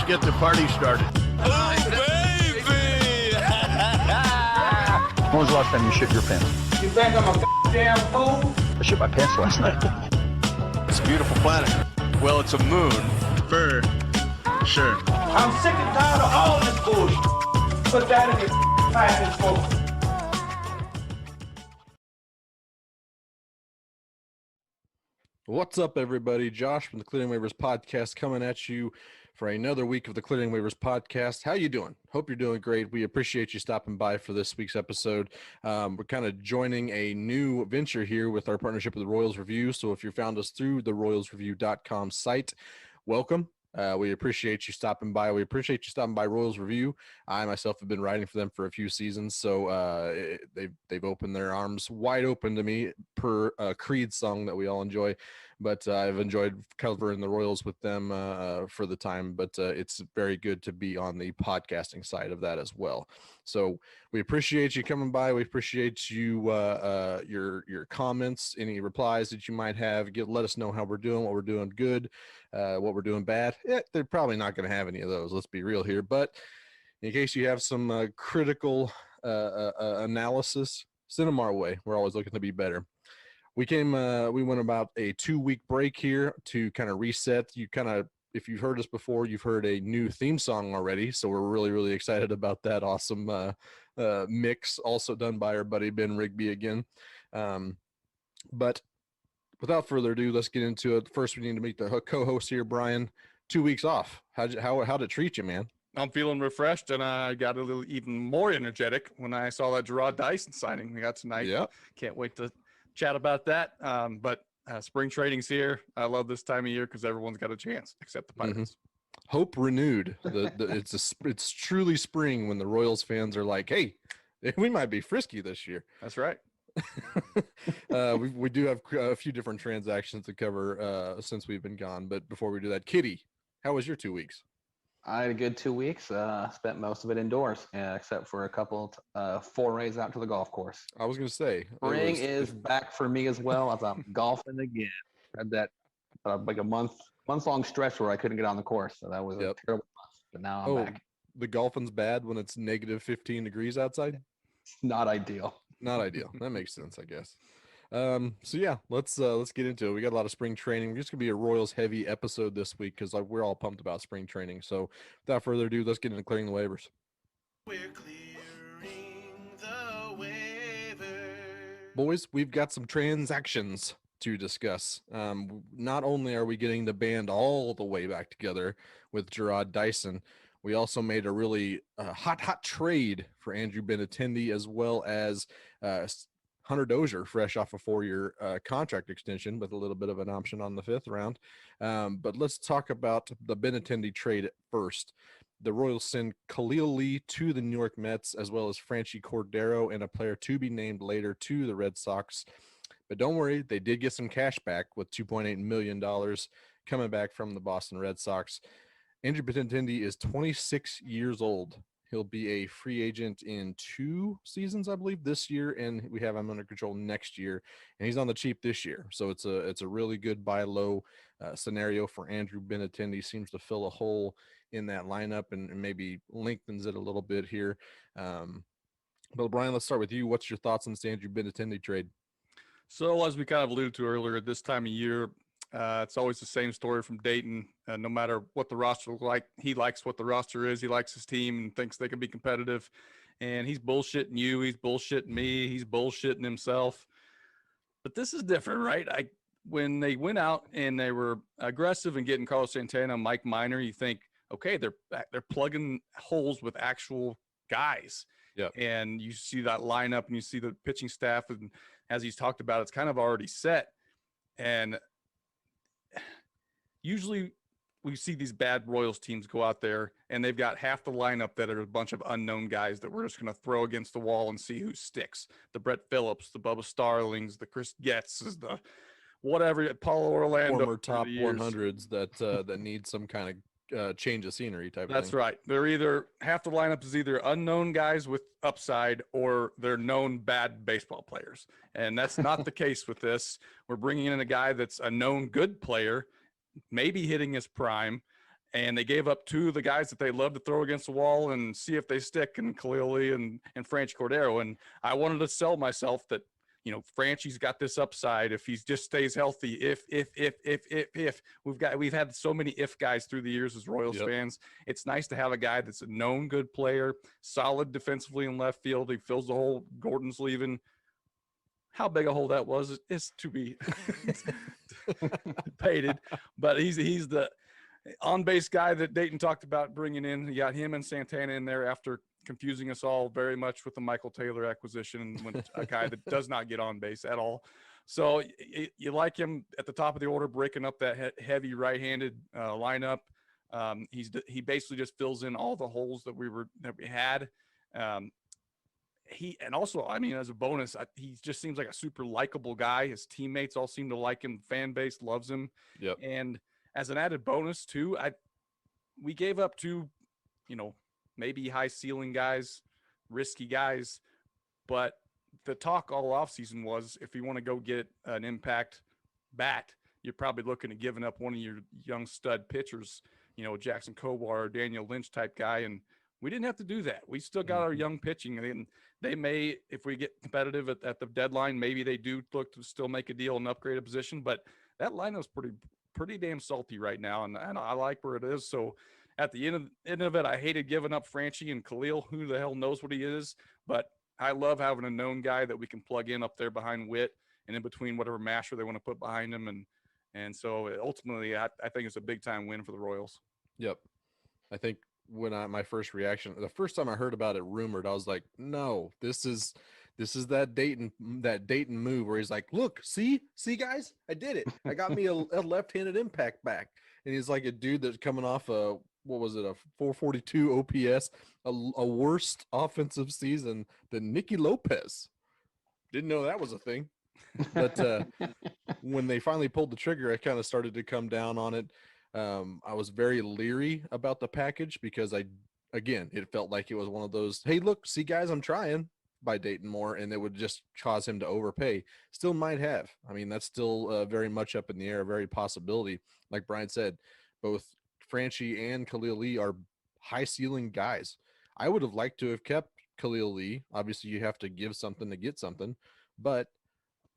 get the party started. Oh, baby! When was the last time you shit your pants? You think I'm a goddamn fool? I shit my pants last night. It's a beautiful planet. Well, it's a moon for sure. I'm sick and tired of all this bullshit. Put that in your package, folks. What's up, everybody? Josh from the Clearing Waivers podcast coming at you for another week of the Clearing Waivers podcast. How you doing? Hope you're doing great. We appreciate you stopping by for this week's episode. We're kind of joining a new venture here with our partnership with the Royals Review. So if you found us through the royalsreview.com site, welcome. We appreciate you stopping by. We appreciate you stopping by Royals Review. I myself have been writing for them for a few seasons, so they've opened their arms wide open to me per Creed song that we all enjoy. But I've enjoyed covering the Royals with them for the time. But it's very good to be on the podcasting side of that as well. So we appreciate you coming by. We appreciate you your comments, any replies that you might have. Let us know how we're doing, what we're doing good, what we're doing bad. They're probably not going to have any of those. Let's be real here. But in case you have some critical analysis, send them our way. We're always looking to be better. We went about a 2-week break here to kind of reset. If you've heard us before, you've heard a new theme song already. So we're really, really excited about that awesome mix, also done by our buddy Ben Rigby again. But without further ado, let's get into it. First, we need to meet the co-host here, Brian. 2 weeks off. How'd it treat you, man? I'm feeling refreshed, and I got a little even more energetic when I saw that Jarrod Dyson signing we got tonight. Yeah. Can't wait to chat about that. But spring training's here. I love this time of year because everyone's got a chance except the Pirates. Mm-hmm. Hope renewed. It's truly spring when the Royals fans are like, hey, we might be frisky this year. That's right. We do have a few different transactions to cover since we've been gone. But before we do that, Kitty, how was your 2 weeks? I had a good 2 weeks. Spent most of it indoors, except for a couple forays out to the golf course. I was going to say. Spring is back for me as well as I'm golfing again. Had that like a month-long stretch where I couldn't get on the course. So that was a terrible month. But now I'm back. The golfing's bad when it's negative 15 degrees outside? It's not ideal. Not ideal. That makes sense, I guess. So yeah, let's get into it. We got a lot of spring training. We're just gonna be a Royals heavy episode this week because we're all pumped about spring training. So without further ado, let's get into clearing the waivers. We're clearing the waivers. Boys, we've got some transactions to discuss. Not only are we getting the band all the way back together with Jarrod Dyson, we also made a really hot trade for Andrew Benintendi as well as Hunter Dozier, fresh off a 4-year contract extension with a little bit of an option on the 5th round. But let's talk about the Benintendi trade first. The Royals send Khalil Lee to the New York Mets, as well as Franchi Cordero and a player to be named later to the Red Sox. But don't worry, they did get some cash back with $2.8 million coming back from the Boston Red Sox. Andrew Benintendi is 26 years old. He'll be a free agent in 2 seasons, I believe, this year, and we have him under control next year. And he's on the cheap this year, so it's a really good buy low scenario for Andrew Benintendi. Seems to fill a hole in that lineup and maybe lengthens it a little bit here. But Brian, let's start with you. What's your thoughts on this Andrew Benintendi trade? So as we kind of alluded to earlier, at this time of year, it's always the same story from Dayton. No matter what the roster looks like, he likes what the roster is. He likes his team and thinks they can be competitive. And he's bullshitting you. He's bullshitting me. He's bullshitting himself. But this is different, right? When they went out and they were aggressive and getting Carlos Santana, Mike Minor, you think, okay, they're plugging holes with actual guys. Yep. And you see that lineup and you see the pitching staff. And as he's talked about, it's kind of already set. And usually we see these bad Royals teams go out there and they've got half the lineup that are a bunch of unknown guys that we're just going to throw against the wall and see who sticks. The Brett Phillips, the Bubba Starlings, the Chris Getz's, the whatever, Paulo Orlando. Former top 100s that need some kind of change of scenery type of thing. That's right. They're either half the lineup is either unknown guys with upside or they're known bad baseball players. And that's not the case with this. We're bringing in a guy that's a known good player, maybe hitting his prime, and they gave up 2 of the guys that they love to throw against the wall and see if they stick, and Khalil Lee and Franchi Cordero. And I wanted to sell myself that, you know, Franchi's got this upside if he just stays healthy. If we've had so many if guys through the years as Royals fans. It's nice to have a guy that's a known good player, solid defensively in left field. He fills the hole Gordon's leaving. How big a hole that was is to be debated, but he's the on-base guy that Dayton talked about bringing in. He got him and Santana in there after confusing us all very much with the Michael Taylor acquisition, when a guy that does not get on base at all. So you like him at the top of the order, breaking up that heavy right-handed lineup. He basically just fills in all the holes that we had. And also, I mean, as a bonus, he just seems like a super likable guy. His teammates all seem to like him. Fan base loves him. Yep. And as an added bonus too, we gave up 2, you know, maybe high ceiling guys, risky guys, but the talk all offseason was if you want to go get an impact bat, you're probably looking at giving up one of your young stud pitchers, you know, Jackson Kowar or Daniel Lynch type guy. And we didn't have to do that. We still got our young pitching, and they may, if we get competitive at the deadline, maybe they do look to still make a deal and upgrade a position, but that lineup's pretty damn salty right now. And I like where it is. So at the end of it, I hated giving up Franchi and Khalil. Who the hell knows what he is? But I love having a known guy that we can plug in up there behind Witt and in between whatever masher they want to put behind him. And so ultimately, I think it's a big time win for the Royals. Yep. I think when my first reaction, the first time I heard about it rumored, I was like, no, this is that Dayton move where he's like, look, see guys, I did it. I got me a left-handed impact back. And he's like a dude that's coming off a 442 OPS, a worse offensive season than Nicky Lopez. Didn't know that was a thing. But when they finally pulled the trigger, I kind of started to come down on it. I was very leery about the package because it felt like it was one of those, hey, look, see guys, I'm trying, by Dayton Moore, and it would just cause him to overpay. Still might have. I mean, that's still very much up in the air, a very possibility. Like Brian said, both Franchi and Khalil Lee are high ceiling guys. I would have liked to have kept Khalil Lee. Obviously, you have to give something to get something, but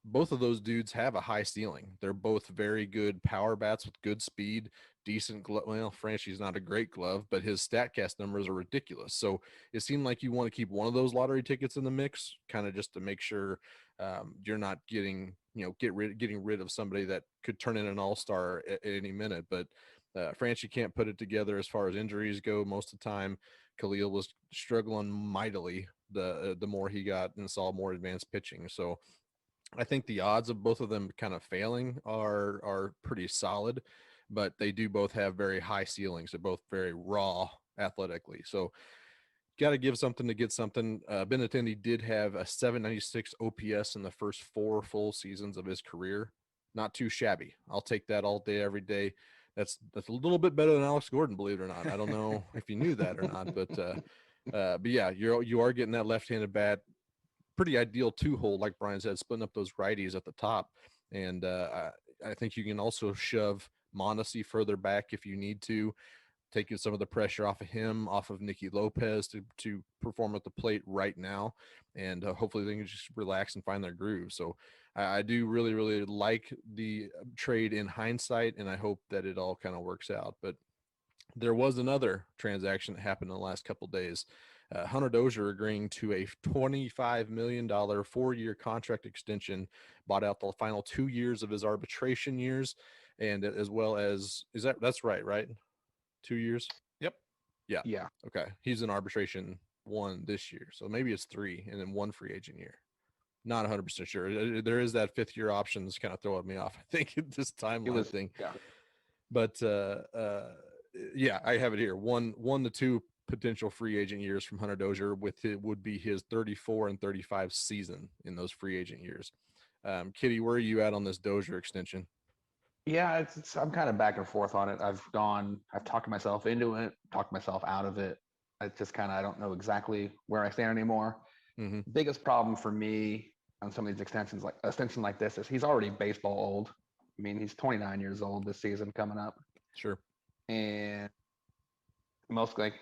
both of those dudes have a high ceiling. They're both very good power bats with good speed, decent glove. Well, Franchi's not a great glove, but his StatCast numbers are ridiculous. So it seemed like you want to keep one of those lottery tickets in the mix, kind of just to make sure you're not getting rid of somebody that could turn in an all-star at any minute. But Franchi can't put it together as far as injuries go most of the time. Khalil was struggling mightily the more he got and saw more advanced pitching. So I think the odds of both of them kind of failing are pretty solid, but they do both have very high ceilings. They're both very raw athletically. So got to give something to get something. Benintendi did have a 796 OPS in the first 4 full seasons of his career. Not too shabby. I'll take that all day, every day. That's a little bit better than Alex Gordon, believe it or not. I don't know if you knew that or not, but yeah, you are getting that left-handed bat. Pretty ideal 2-hole, like Brian said, splitting up those righties at the top. And I think you can also shove Mondesi further back if you need to, taking some of the pressure off of him, off of Nicky Lopez to perform at the plate right now. And hopefully they can just relax and find their groove. So I do really, really like the trade in hindsight, and I hope that it all kind of works out. But there was another transaction that happened in the last couple of days. Hunter Dozier agreeing to a $25 million 4-year contract extension, bought out the final 2 years of his arbitration years, and as well as that's right? 2 years? Yep. Yeah. Okay. He's in arbitration 1 this year, so maybe it's 3 and then 1 free agent year. Not 100% sure. There is that 5th year option that's kind of throwing me off, I think, at this timeline thing. Yeah. But yeah, I have it here. 1 to 2 potential free agent years from Hunter Dozier, with it would be his 34 and 35 season in those free agent years. Kitty, where are you at on this Dozier extension? Yeah, I'm kind of back and forth on it. I've talked myself into it, talked myself out of it. I just I don't know exactly where I stand anymore. Mm-hmm. Biggest problem for me on some of these extension like this is he's already baseball old. I mean, he's 29 years old this season coming up. Sure. And most like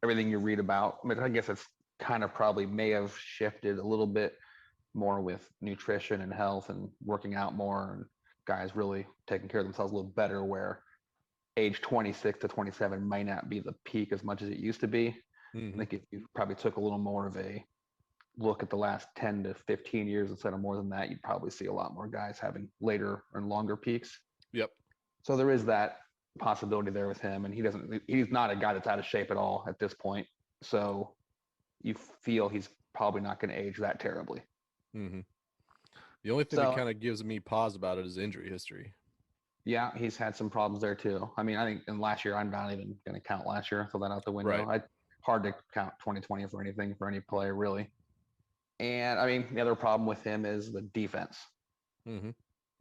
everything you read about. I mean, I guess it's kind of probably may have shifted a little bit more with nutrition and health and working out more, and guys really taking care of themselves a little better, where age 26 to 27 might not be the peak as much as it used to be. I think if you probably took a little more of a look at the last 10 to 15 years instead of more than that, you'd probably see a lot more guys having later and longer peaks. Yep. So there is that possibility there with him, and he's not a guy that's out of shape at all at this point. So you feel he's probably not going to age that terribly. The only thing that kind of gives me pause about it is injury history. Yeah, he's had some problems there too. I mean, I think in last year, I'm not even going to count last year, throw that out the window. Right. Hard to count 2020 for anything for any player, really. And I mean, the other problem with him is the defense.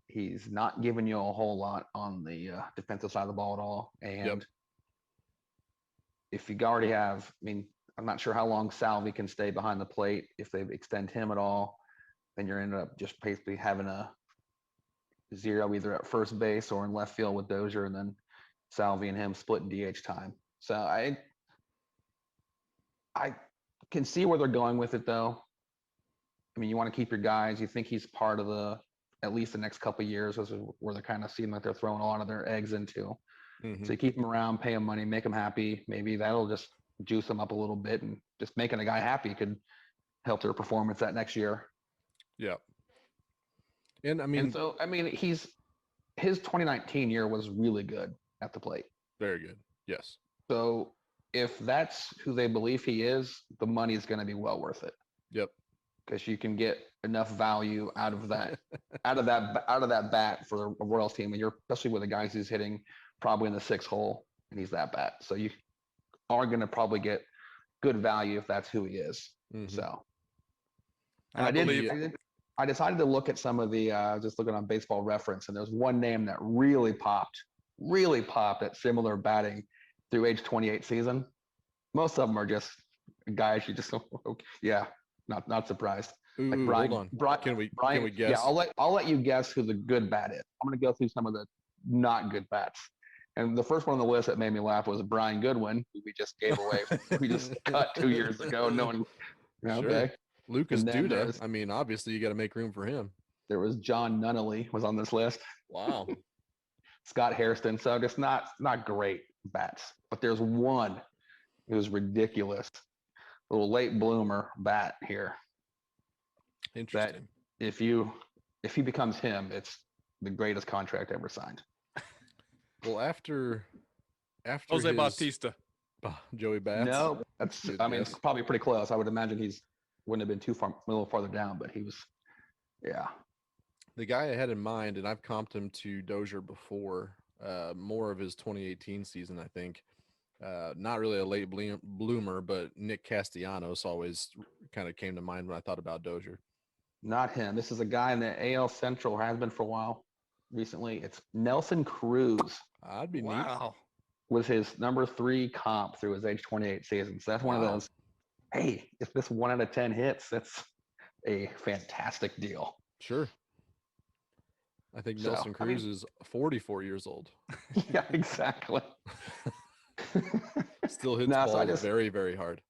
He's not giving you a whole lot on the defensive side of the ball at all. And if you already have, I mean, I'm not sure how long Salvi can stay behind the plate. If they extend him at all, then you're ended up just basically having a zero either at first base or in left field with Dozier, and then Salvi and him split DH time. So I can see where they're going with it, though. I mean, you want to keep your guys. You think he's part of at least the next couple of years, where they're kind of seeing like they're throwing a lot of their eggs into. So you keep him around, pay him money, make him happy. Maybe that'll just juice him up a little bit, and just making a guy happy could help their performance that next year. Yeah. And I mean, his 2019 year was really good at the plate. Very good. Yes. So if that's who they believe he is, the money is going to be well worth it. Yep. Because you can get enough value out of that, out of that bat for the Royals team, and you're especially with the guys who's hitting probably in the 6th hole, and he's that bat. So you are going to probably get good value if that's who he is. So, and I decided to look at some of the just looking on Baseball Reference, and there's one name that really popped at similar batting through age 28 season. Most of them are just guys you just not surprised. Ooh, like Brian, hold on. Brian, can we guess? Yeah, I'll let you guess who the good bat is. I'm going to go through some of the not good bats. And the first one on the list that made me laugh was Brian Goodwin, who we just gave away. We just cut 2 years ago. No one. Okay. Sure. Lucas Duda. Was, I mean, obviously you got to make room for him. There was John Nunnally was on this list. Wow. Scott Hairston. So just not great bats. But there's one who's ridiculous. Little late bloomer bat here. Interesting. That if he becomes him, it's the greatest contract ever signed. Well, after Jose Bautista. Joey Bats. No, it's probably pretty close. I would imagine wouldn't have been too far, a little farther down, but he was, yeah. The guy I had in mind, and I've comped him to Dozier before, more of his 2018 season, I think. Not really a late bloomer, but Nick Castellanos always kind of came to mind when I thought about Dozier. Not him. This is a guy in the AL Central, has been for a while. Recently, it's Nelson Cruz. I'd be neat. Wow. Was his number 3 comp through his age 28 season. So that's one of those, hey, if this 1 out of 10 hits, that's a fantastic deal. Sure. I think Nelson Cruz is 44 years old. Yeah, exactly. Still hits balls very, very hard.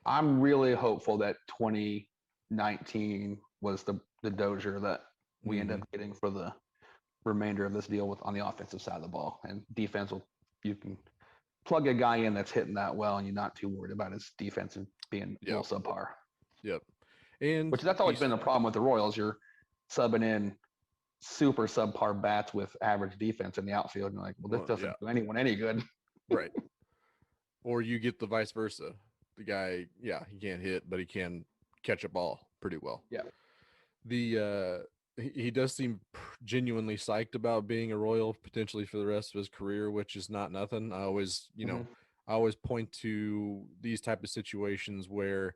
I'm really hopeful that 2019 was the Dozier that we end up getting for the remainder of this deal on the offensive side of the ball. And defense, you can plug a guy in that's hitting that well, and you're not too worried about his defense being a little subpar. Yep. And that's always been the problem with the Royals. You're subbing in super subpar bats with average defense in the outfield. And you're like, well, this doesn't do anyone any good. Right. Or you get the vice versa. The guy, he can't hit, but he can catch a ball pretty well. Yeah. He does seem genuinely psyched about being a Royal potentially for the rest of his career, which is not nothing. I always, I always point to these type of situations where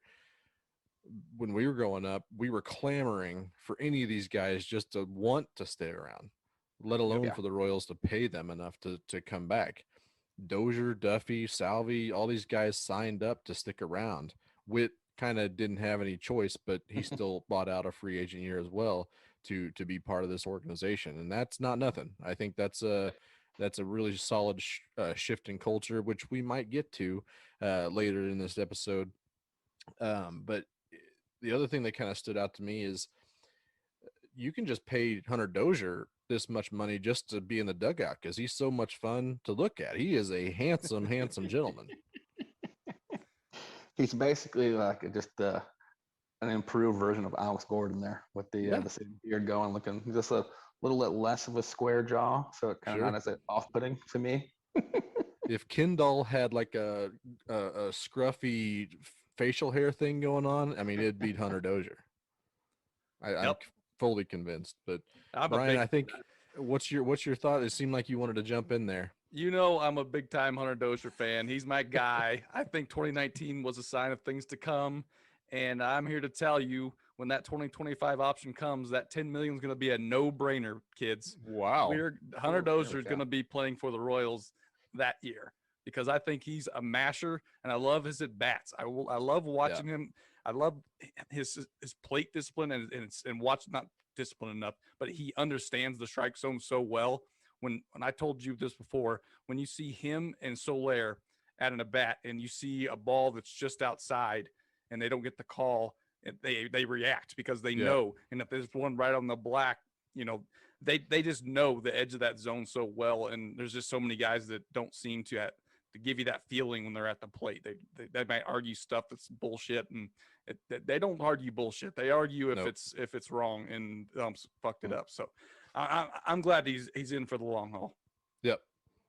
when we were growing up, we were clamoring for any of these guys just to want to stay around, let alone for the Royals to pay them enough to come back. Dozier, Duffy, Salvi, all these guys signed up to stick around. Witt kind of didn't have any choice, but he still bought out a free agent year as well to be part of this organization. And that's not nothing. I think that's that's a really solid shift in culture, which we might get to later in this episode. But the other thing that kind of stood out to me is you can just pay Hunter Dozier this much money just to be in the dugout because he's so much fun to look at. He is a handsome, handsome gentleman. He's basically like just an improved version of Alex Gordon there with the same beard going, looking just a little bit less of a square jaw, so it kind of not as off-putting to me. If Kendall had like a scruffy facial hair thing going on, I mean, it'd beat Hunter Dozier. I'm fully convinced. But Brian, I think what's your thought? It seemed like you wanted to jump in there. You know, I'm a big time Hunter Dozier fan. He's my guy. I think 2019 was a sign of things to come. And I'm here to tell you, when that 2025 option comes, that $10 million is going to be a no-brainer, kids. Wow. Hunter Dozier is going to be playing for the Royals that year because I think he's a masher, and I love his at-bats. I love watching him. I love his plate discipline and watch, not discipline enough, but he understands the strike zone so well. When I told you this before, when you see him and Soler at an at-bat and you see a ball that's just outside and they don't get the call, and they react because they know. And if there's one right on the black, you know, they just know the edge of that zone so well. And there's just so many guys that don't seem to give you that feeling when they're at the plate. They might argue stuff that's bullshit, and they don't argue bullshit. They argue if it's wrong and fucked it up. So I'm glad he's in for the long haul. Yep.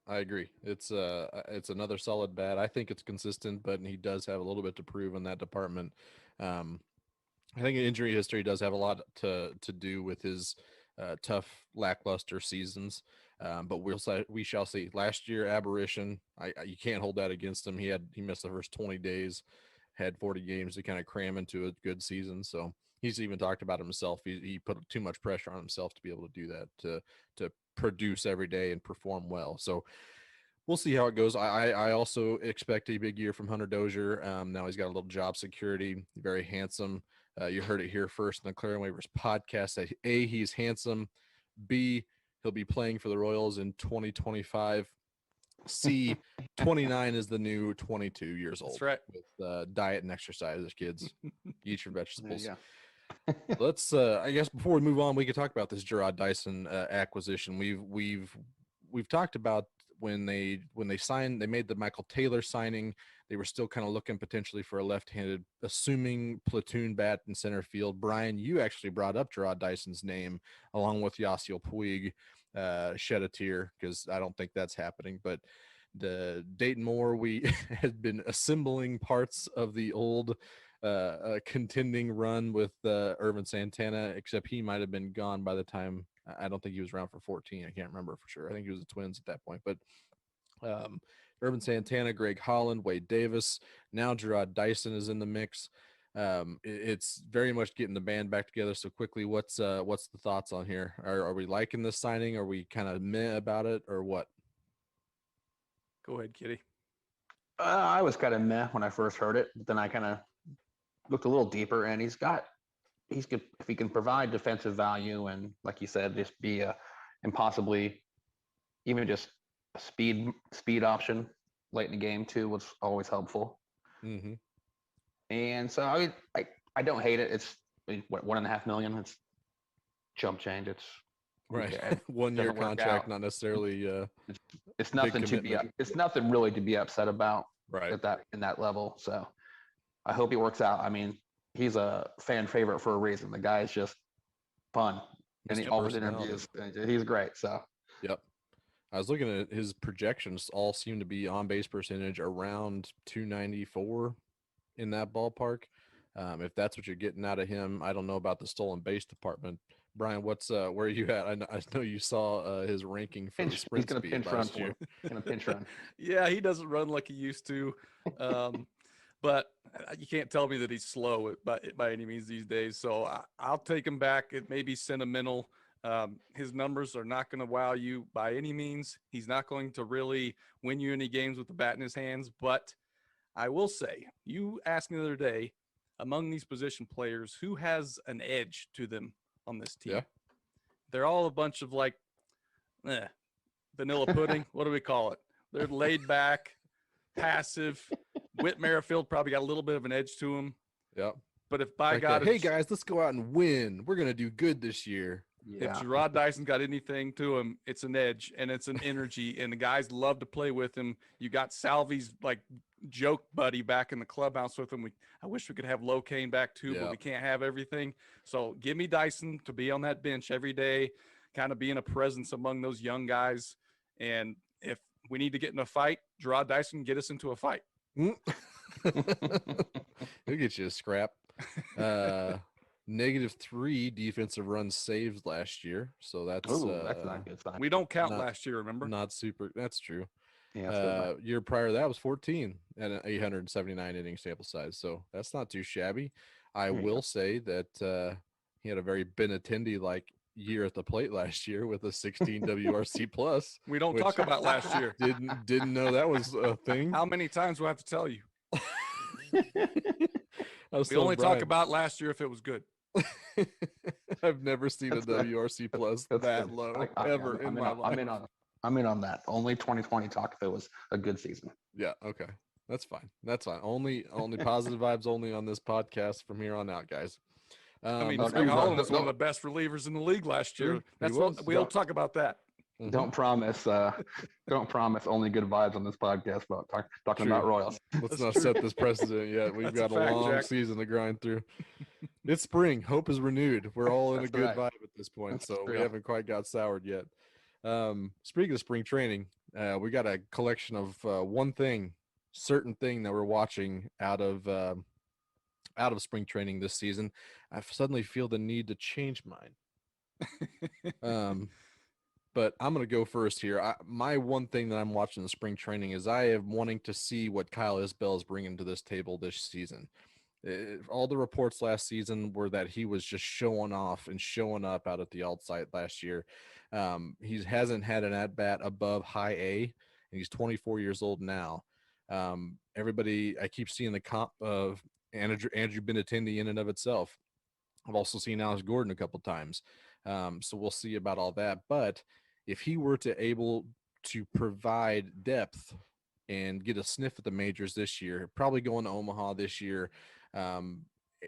I agree. It's another solid bat. I think it's consistent, but he does have a little bit to prove in that department. I think injury history does have a lot to do with his tough, lackluster seasons. But we shall see. Last year, aberration. You can't hold that against him. He missed the first 20 days, had 40 games to kind of cram into a good season. So he's even talked about himself. He put too much pressure on himself to be able to do that, to produce every day and perform well. So we'll see how it goes. I also expect a big year from Hunter Dozier. Now he's got a little job security, very handsome. You heard it here first in the Clearing Waivers podcast that A, he's handsome. B, he'll be playing for the Royals in 2025. C, 29 is the new 22 years old. That's right. With diet and exercise, kids. Eat your vegetables. Let's I guess before we move on, we could talk about this Jarrod Dyson acquisition. We've talked about when they made the Michael Taylor signing, they were still kind of looking potentially for a left-handed, assuming platoon bat in center field. Brian, you actually brought up Jarrod Dyson's name along with Yasiel Puig. Shed a tear because I don't think that's happening. But the Dayton Moore, we had been assembling parts of the old contending run with Irvin Santana, except he might have been gone by the time. I don't think he was around for 14. I can't remember for sure. I think he was the Twins at that point. But Irvin Santana, Greg Holland, Wade Davis, now Jarrod Dyson is in the mix. It's very much getting the band back together so quickly. What's the thoughts on here? Are we liking this signing? Are we kind of meh about it, or what? Go ahead, Kitty. I was kind of meh when I first heard it, but then I kind of looked a little deeper, and he's good if he can provide defensive value and, like you said, just be and possibly even just a speed option late in the game too was always helpful. Mm-hmm. And so I don't hate it. It's what, $1.5 million. It's chump change. It's right. 1 year contract, not necessarily. It's nothing to be. It's nothing really to be upset about. Right. In that level. So I hope he works out. I mean, he's a fan favorite for a reason. The guy is just fun, and all his interviews, he's great. So. Yep. I was looking at his projections. All seem to be on base percentage around 294. In that ballpark. If that's what you're getting out of him, I don't know about the stolen base department. Brian, where are you at? I know you saw his ranking for the sprint speed. He's gonna pinch run. Yeah, he doesn't run like he used to, but you can't tell me that he's slow by any means these days. So I'll take him back. It may be sentimental. His numbers are not going to wow you by any means. He's not going to really win you any games with the bat in his hands, but I will say, you asked me the other day, among these position players, who has an edge to them on this team? Yeah. They're all a bunch of they're vanilla pudding. What do we call it? They're laid back, passive. Whit Merrifield probably got a little bit of an edge to him. Yep. But if by Like God, hey guys, let's go out and win. We're gonna do good this year. if Jarrod Dyson got anything to him, it's an edge and it's an energy, and the guys love to play with him. You got Salvi's like joke buddy back in the clubhouse with him. I wish we could have Locane back too, but we can't have everything. So give me Dyson to be on that bench every day, kind of being a presence among those young guys. And if we need to get in a fight, Jarrod Dyson get us into a fight. He'll get you a scrap. -3 defensive runs saved last year, so that's that's not a good sign. We don't count last year, remember? Not super. That's true. Yeah. Year prior to that was 14 and an 879 inning sample size, so that's not too shabby. I will say that he had a very Benintendi like year at the plate last year with a 16 WRC plus. We don't talk about last year. Didn't know that was a thing. How many times do I have to tell you? We only talk about last year if it was good. I've never seen a WRC plus that low ever in my life. I'm in on that. Only 2020 talk if it was a good season. Yeah, okay. That's fine. That's fine. Only positive vibes only on this podcast from here on out, guys. I mean, Greg Holland was one of the best relievers in the league last year. That's what we'll talk about that. Don't promise only good vibes on this podcast about talking about Royals. Let's not set this precedent yet. We've got a long season to grind through. It's spring. Hope is renewed. We're all in a good vibe at this point, so we haven't quite got soured yet. Speaking of spring training, we got a collection of certain thing that we're watching out of spring training this season. I suddenly feel the need to change mine. But I'm going to go first here. My one thing that I'm watching in spring training is I am wanting to see what Kyle Isbell is bringing to this table this season. All the reports last season were that he was just showing off and showing up out at the alt site last year. He hasn't had an at-bat above high A, and he's 24 years old now. Everybody, I keep seeing the comp of Andrew Benintendi in and of itself. I've also seen Alex Gordon a couple times. So we'll see about all that. But if he were to able to provide depth and get a sniff at the majors this year, probably going to Omaha this year,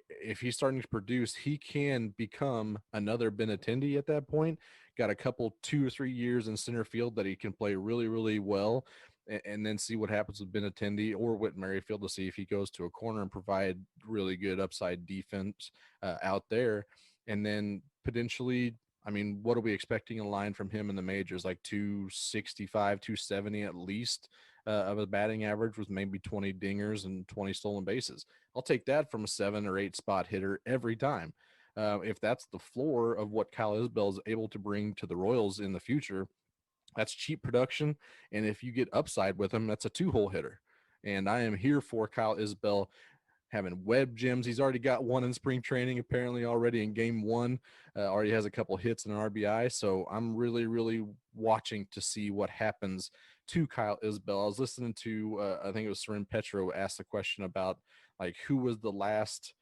if he's starting to produce, he can become another Benintendi at that point. Got a couple 2 or 3 years in center field that he can play really, really well, and then see what happens with Benintendi or Whit Merrifield to see if he goes to a corner and provide really good upside defense out there. And then potentially, I mean, what are we expecting in line from him in the majors? Like 265, 270 at least of a batting average with maybe 20 dingers and 20 stolen bases. I'll take that from a 7 or 8 spot hitter every time. If that's the floor of what Kyle Isbell is able to bring to the Royals in the future, that's cheap production. And if you get upside with him, that's a 2-hole hitter. And I am here for Kyle Isbell having web gems. He's already got one in spring training, apparently already in game 1. Already has a couple hits and an RBI. So I'm really, really watching to see what happens to Kyle Isbell. I was listening to, I think it was Seren Petro asked the question about like who was the last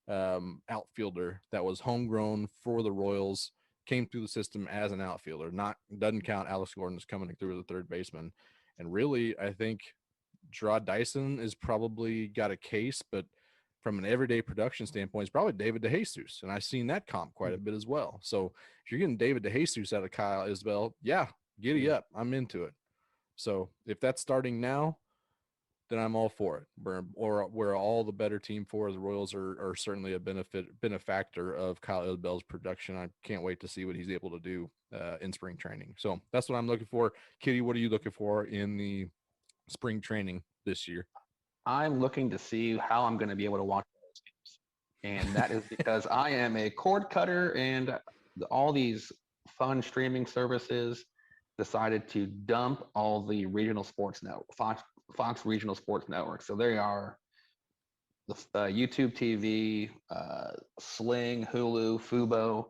outfielder that was homegrown for the Royals, came through the system as an outfielder. Doesn't count Alex Gordon's coming through as a third baseman. And really, I think Jarrod Dyson is probably got a case, but from an everyday production standpoint, it's probably David DeJesus. And I've seen that comp quite a bit as well. So if you're getting David DeJesus out of Kyle Isbell, yeah, giddy up. I'm into it. So if that's starting now, then I'm all for it. We're all the better team for. The Royals are certainly a benefactor of Kyle Isbell's production. I can't wait to see what he's able to do in spring training. So that's what I'm looking for. Kitty, what are you looking for in the spring training this year? I'm looking to see how I'm going to be able to watch those games. And that is because I am a cord cutter, and all these fun streaming services decided to dump all the regional sports network, Fox regional sports networks. So they are the YouTube TV, Sling, Hulu, Fubo,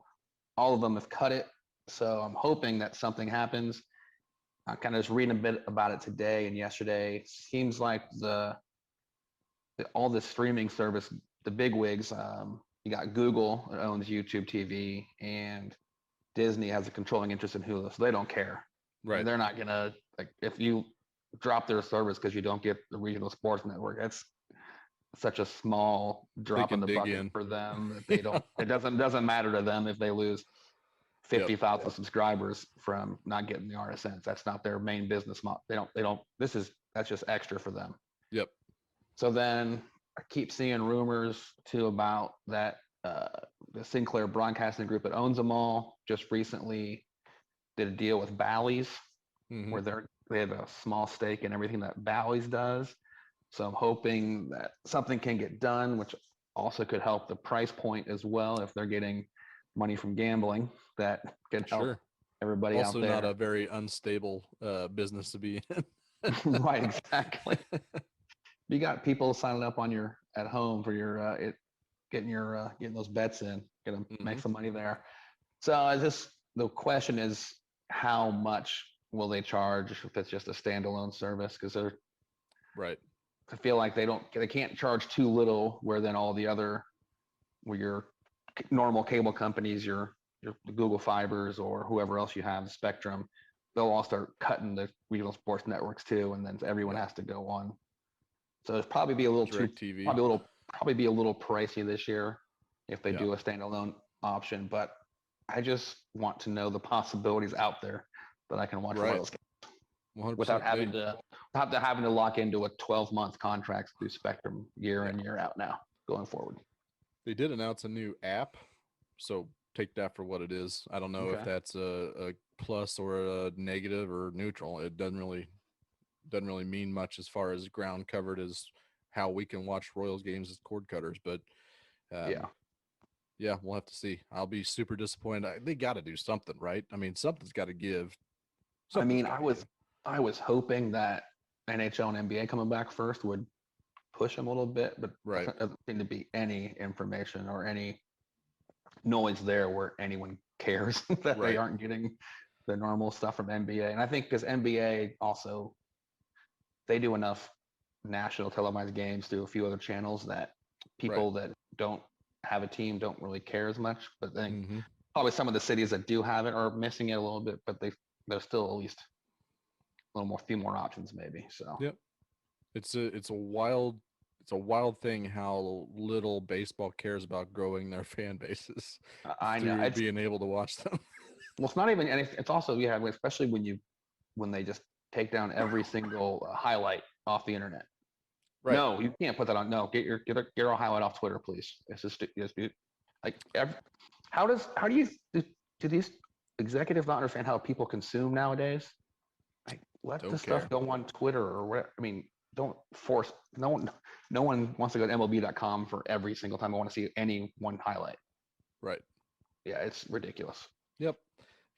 all of them have cut it. So I'm hoping that something happens. I kind of just reading a bit about it today and yesterday. Seems like all the streaming service, the big wigs, you got Google that owns YouTube TV, and Disney has a controlling interest in Hulu, so they don't care. And they're not gonna, like, if you drop their service because you don't get the regional sports network, it's such a small drop in the bucket for them that they don't. It doesn't matter to them if they lose 50,000 subscribers from not getting the RSNs. That's not their main business model. They don't. That's just extra for them. Yep. So then I keep seeing rumors too about that the Sinclair Broadcasting Group that owns them all just recently did a deal with Bally's where they have a small stake in everything that Bally's does. So I'm hoping that something can get done, which also could help the price point as well if they're getting money from gambling. That could help everybody also out there. Also not a very unstable business to be in. Right, exactly. You got people signing up on your at home for your getting those bets in, gonna make some money there. So the question is, how much will they charge if it's just a standalone service? Because they're I feel like they can't charge too little, where then all the other, where your normal cable companies, your Google Fibers or whoever else you have, Spectrum, they'll all start cutting the regional sports networks too, and then everyone has to go on. So it's probably be a little probably be a little pricey this year if they do a standalone option. But I just want to know the possibilities out there that I can watch Royals games without having to lock into a 12-month contract through Spectrum year in, year out now going forward. They did announce a new app, so take that for what it is. I don't know if that's a plus or a negative or neutral. It doesn't really mean much as far as ground covered as how we can watch Royals games as cord cutters. But we'll have to see. I'll be super disappointed. They got to do something, right? I mean, something's got to give. I was hoping that NHL and NBA coming back first would push them a little bit, but there doesn't seem to be any information or any noise there where anyone cares that they aren't getting the normal stuff from NBA. And I think because NBA also, they do enough national televised games through a few other channels that people that don't have a team don't really care as much. But then probably some of the cities that do have it are missing it a little bit, but there's still at least few more options maybe. So it's a wild thing how little baseball cares about growing their fan bases. I know, it's being able to watch them. Well, it's not even, and it's also especially when they just take down every single highlight off the internet. Right. No, you can't put that on. No, get your highlight off Twitter, please. It's just like do these executives not understand how people consume nowadays? Like, let the stuff go on Twitter or whatever. I mean, don't force. No one wants to go to MLB.com for every single time I want to see any one highlight. Right. Yeah, it's ridiculous. Yep.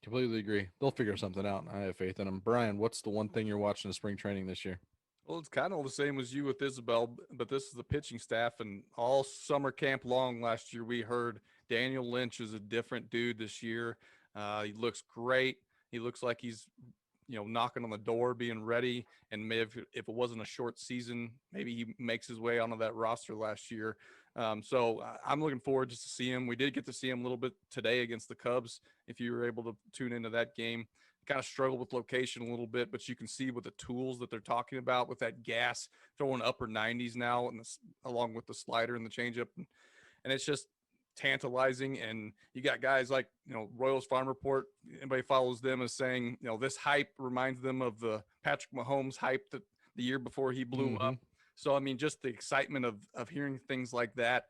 Completely agree. They'll figure something out. I have faith in them. Brian, what's the one thing you're watching in spring training this year? Well, it's kind of the same as you with Isabel, but this is the pitching staff. And all summer camp long last year, we heard Daniel Lynch is a different dude this year. He looks great. He looks like he's, knocking on the door, being ready. And maybe if it wasn't a short season, maybe he makes his way onto that roster last year. So I'm looking forward just to see him. We did get to see him a little bit today against the Cubs. If you were able to tune into that game, kind of struggled with location a little bit, but you can see with the tools that they're talking about with that gas, throwing upper 90s now, and along with the slider and the changeup, and it's just tantalizing. And you got guys like Royals Farm Report. Anybody follows them is saying this hype reminds them of the Patrick Mahomes hype that the year before he blew up. So I mean, just the excitement of hearing things like that,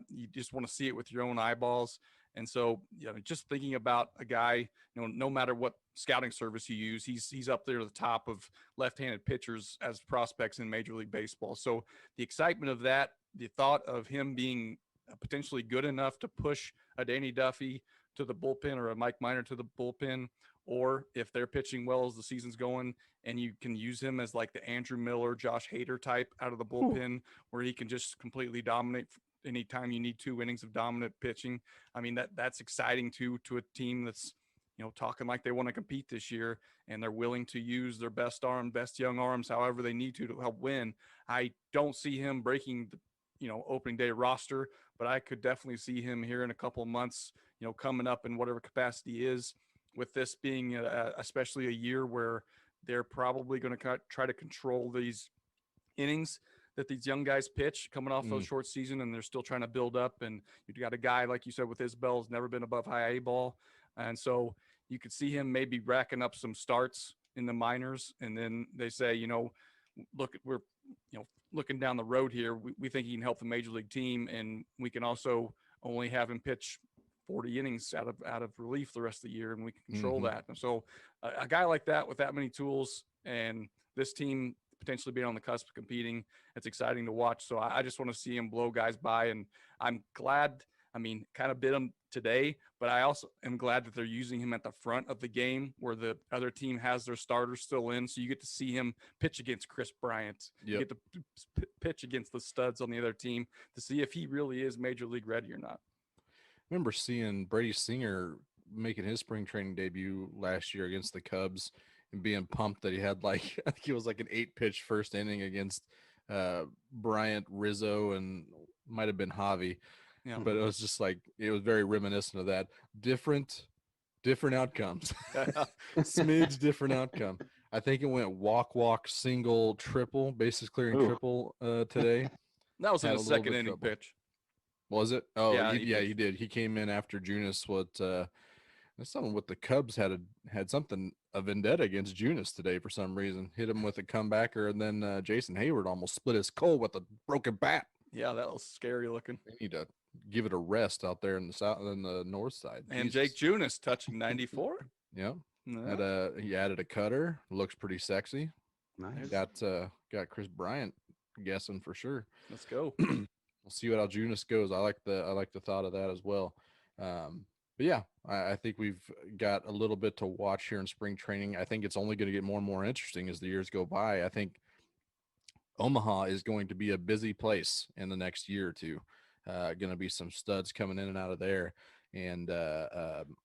you just want to see it with your own eyeballs. And so, just thinking about a guy, no matter what scouting service you use, he's up there at the top of left-handed pitchers as prospects in Major League Baseball. So the excitement of that, the thought of him being potentially good enough to push a Danny Duffy to the bullpen or a Mike Minor to the bullpen, or if they're pitching well as the season's going and you can use him as like the Andrew Miller, Josh Hader type out of the bullpen where he can just completely dominate anytime you need 2 innings of dominant pitching. I mean, that's exciting to a team that's, talking like they want to compete this year and they're willing to use their best young arms, however they need to help win. I don't see him breaking the, opening day roster, but I could definitely see him here in a couple of months, coming up in whatever capacity is. with this being especially a year where they're probably going to try to control these innings that these young guys pitch coming off those short season, and they're still trying to build up. And you've got a guy, like you said, with Isbell, has never been above high A ball. And so you could see him maybe racking up some starts in the minors. And then they say, look, we're, looking down the road here, we think he can help the major league team. And we can also only have him pitch 40 innings out of relief the rest of the year, and we can control that. And so a guy like that with that many tools, and this team potentially being on the cusp of competing, it's exciting to watch. So I just want to see him blow guys by, and I'm glad. Kind of bit him today, but I also am glad that they're using him at the front of the game where the other team has their starters still in. So you get to see him pitch against Chris Bryant. You get to pitch against the studs on the other team to see if he really is major league ready or not. I remember seeing Brady Singer making his spring training debut last year against the Cubs and being pumped that he had I think it was like an 8-pitch first inning against Bryant, Rizzo, and might have been Javi. Yeah. But it was just it was very reminiscent of that. Different outcomes. Smidge different outcome. I think it went walk, single, triple, bases clearing triple today. That was in the second inning pitch. Was it? Oh, yeah, he did. He came in after Junis. Something with the Cubs had something, a vendetta against Junis today for some reason. Hit him with a comebacker, and then Jason Hayward almost split his skull with a broken bat. Yeah, that was scary looking. They need to give it a rest out there in the south and the north side. And Jesus. Jake Junis touching 94. Yeah. He added a cutter. Looks pretty sexy. Nice. Got Chris Bryant guessing for sure. Let's go. We'll see what Aljunis goes. I like the thought of that as well. But yeah, I think we've got a little bit to watch here in spring training. I think it's only going to get more and more interesting as the years go by. I think Omaha is going to be a busy place in the next year or two. Going to be some studs coming in and out of there. And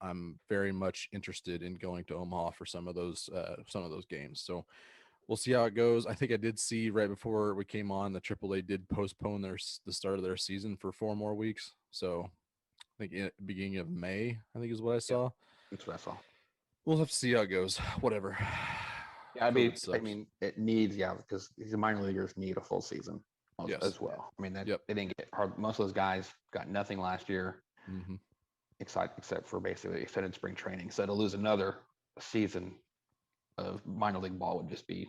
I'm very much interested in going to Omaha for some of those games. So we'll see how it goes. I think I did see right before we came on, the AAA did postpone the start of their season for 4 more weeks. So I think beginning of May, I think is what I saw. That's what I saw. We'll have to see how it goes. Whatever. Yeah, it needs, because the minor leaguers need a full season as well. They didn't get hard. Most of those guys got nothing last year, except for basically extended spring training. So to lose another season of minor league ball would just be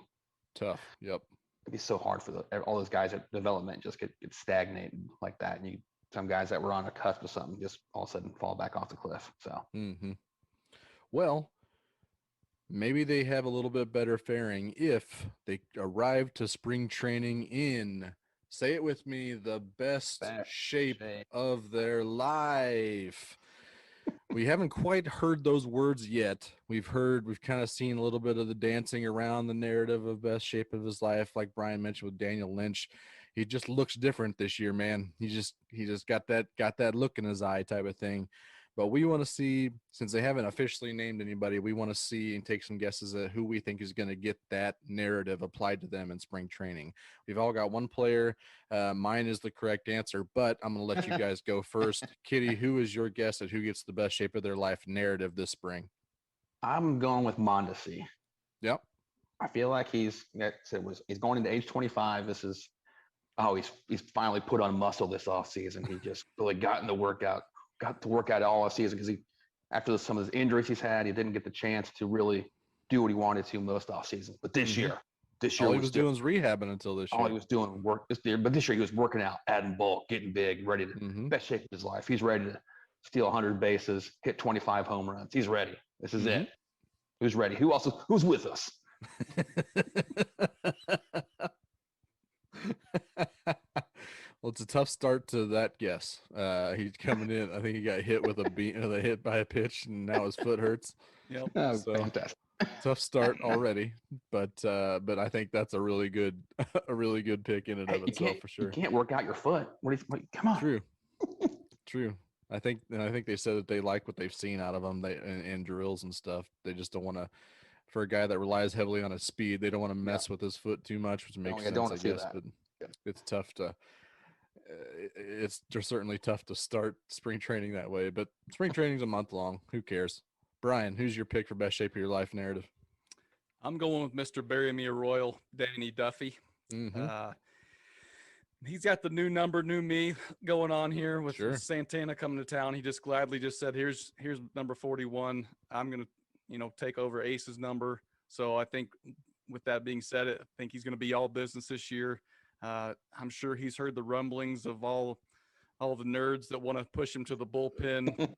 tough. Yep. It'd be so hard for all those guys at development just get stagnated like that. And some guys that were on a cusp of something just all of a sudden fall back off the cliff. So, well, maybe they have a little bit better faring if they arrive to spring training in, say it with me, the best shape of their life. We haven't quite heard those words yet. We've kind of seen a little bit of the dancing around the narrative of best shape of his life, like Brian mentioned with Daniel Lynch. He just looks different this year, man. He just got that look in his eye type of thing. But we want to see, since they haven't officially named anybody, we want to see and take some guesses at who we think is going to get that narrative applied to them in spring training. We've all got one player. Mine is the correct answer, but I'm going to let you guys go first. Kitty, who is your guess at who gets the best shape of their life narrative this spring? I'm going with Mondesi. Yep. I feel like he's going into age 25. He's finally put on muscle this offseason. He just really got to work out all off season because after some of his injuries he's had, he didn't get the chance to really do what he wanted to most off season. But this year all he was doing was rehabbing until this year. All he was doing work this year, but this year he was working out, adding bulk, getting big, ready to best shape of his life. He's ready to steal 100 bases, hit 25 home runs. He's ready. This is it. Who's ready? Who's with us? Well, it's a tough start to that guess. He's coming in. I think he got hit with a hit by a pitch, and now his foot hurts. Yep. Fantastic. Tough start already, but I think that's a really good pick in and of itself for sure. You can't work out your foot. Come on. True. I think they said that they like what they've seen out of him. In drills and stuff. They just don't want to. For a guy that relies heavily on his speed, they don't want to mess with his foot too much, which makes sense, I guess. But it's tough to. It's certainly tough to start spring training that way, but spring training's a month long. Who cares? Brian, who's your pick for best shape of your life narrative? I'm going with Mr. Bury Me a Royal, Danny Duffy. Mm-hmm. He's got the new number, new me going on here with Sure. Santana coming to town. He just gladly just said, here's number 41. I'm going to, take over Ace's number. So I think with that being said, I think he's going to be all business this year. I'm sure he's heard the rumblings of all the nerds that want to push him to the bullpen.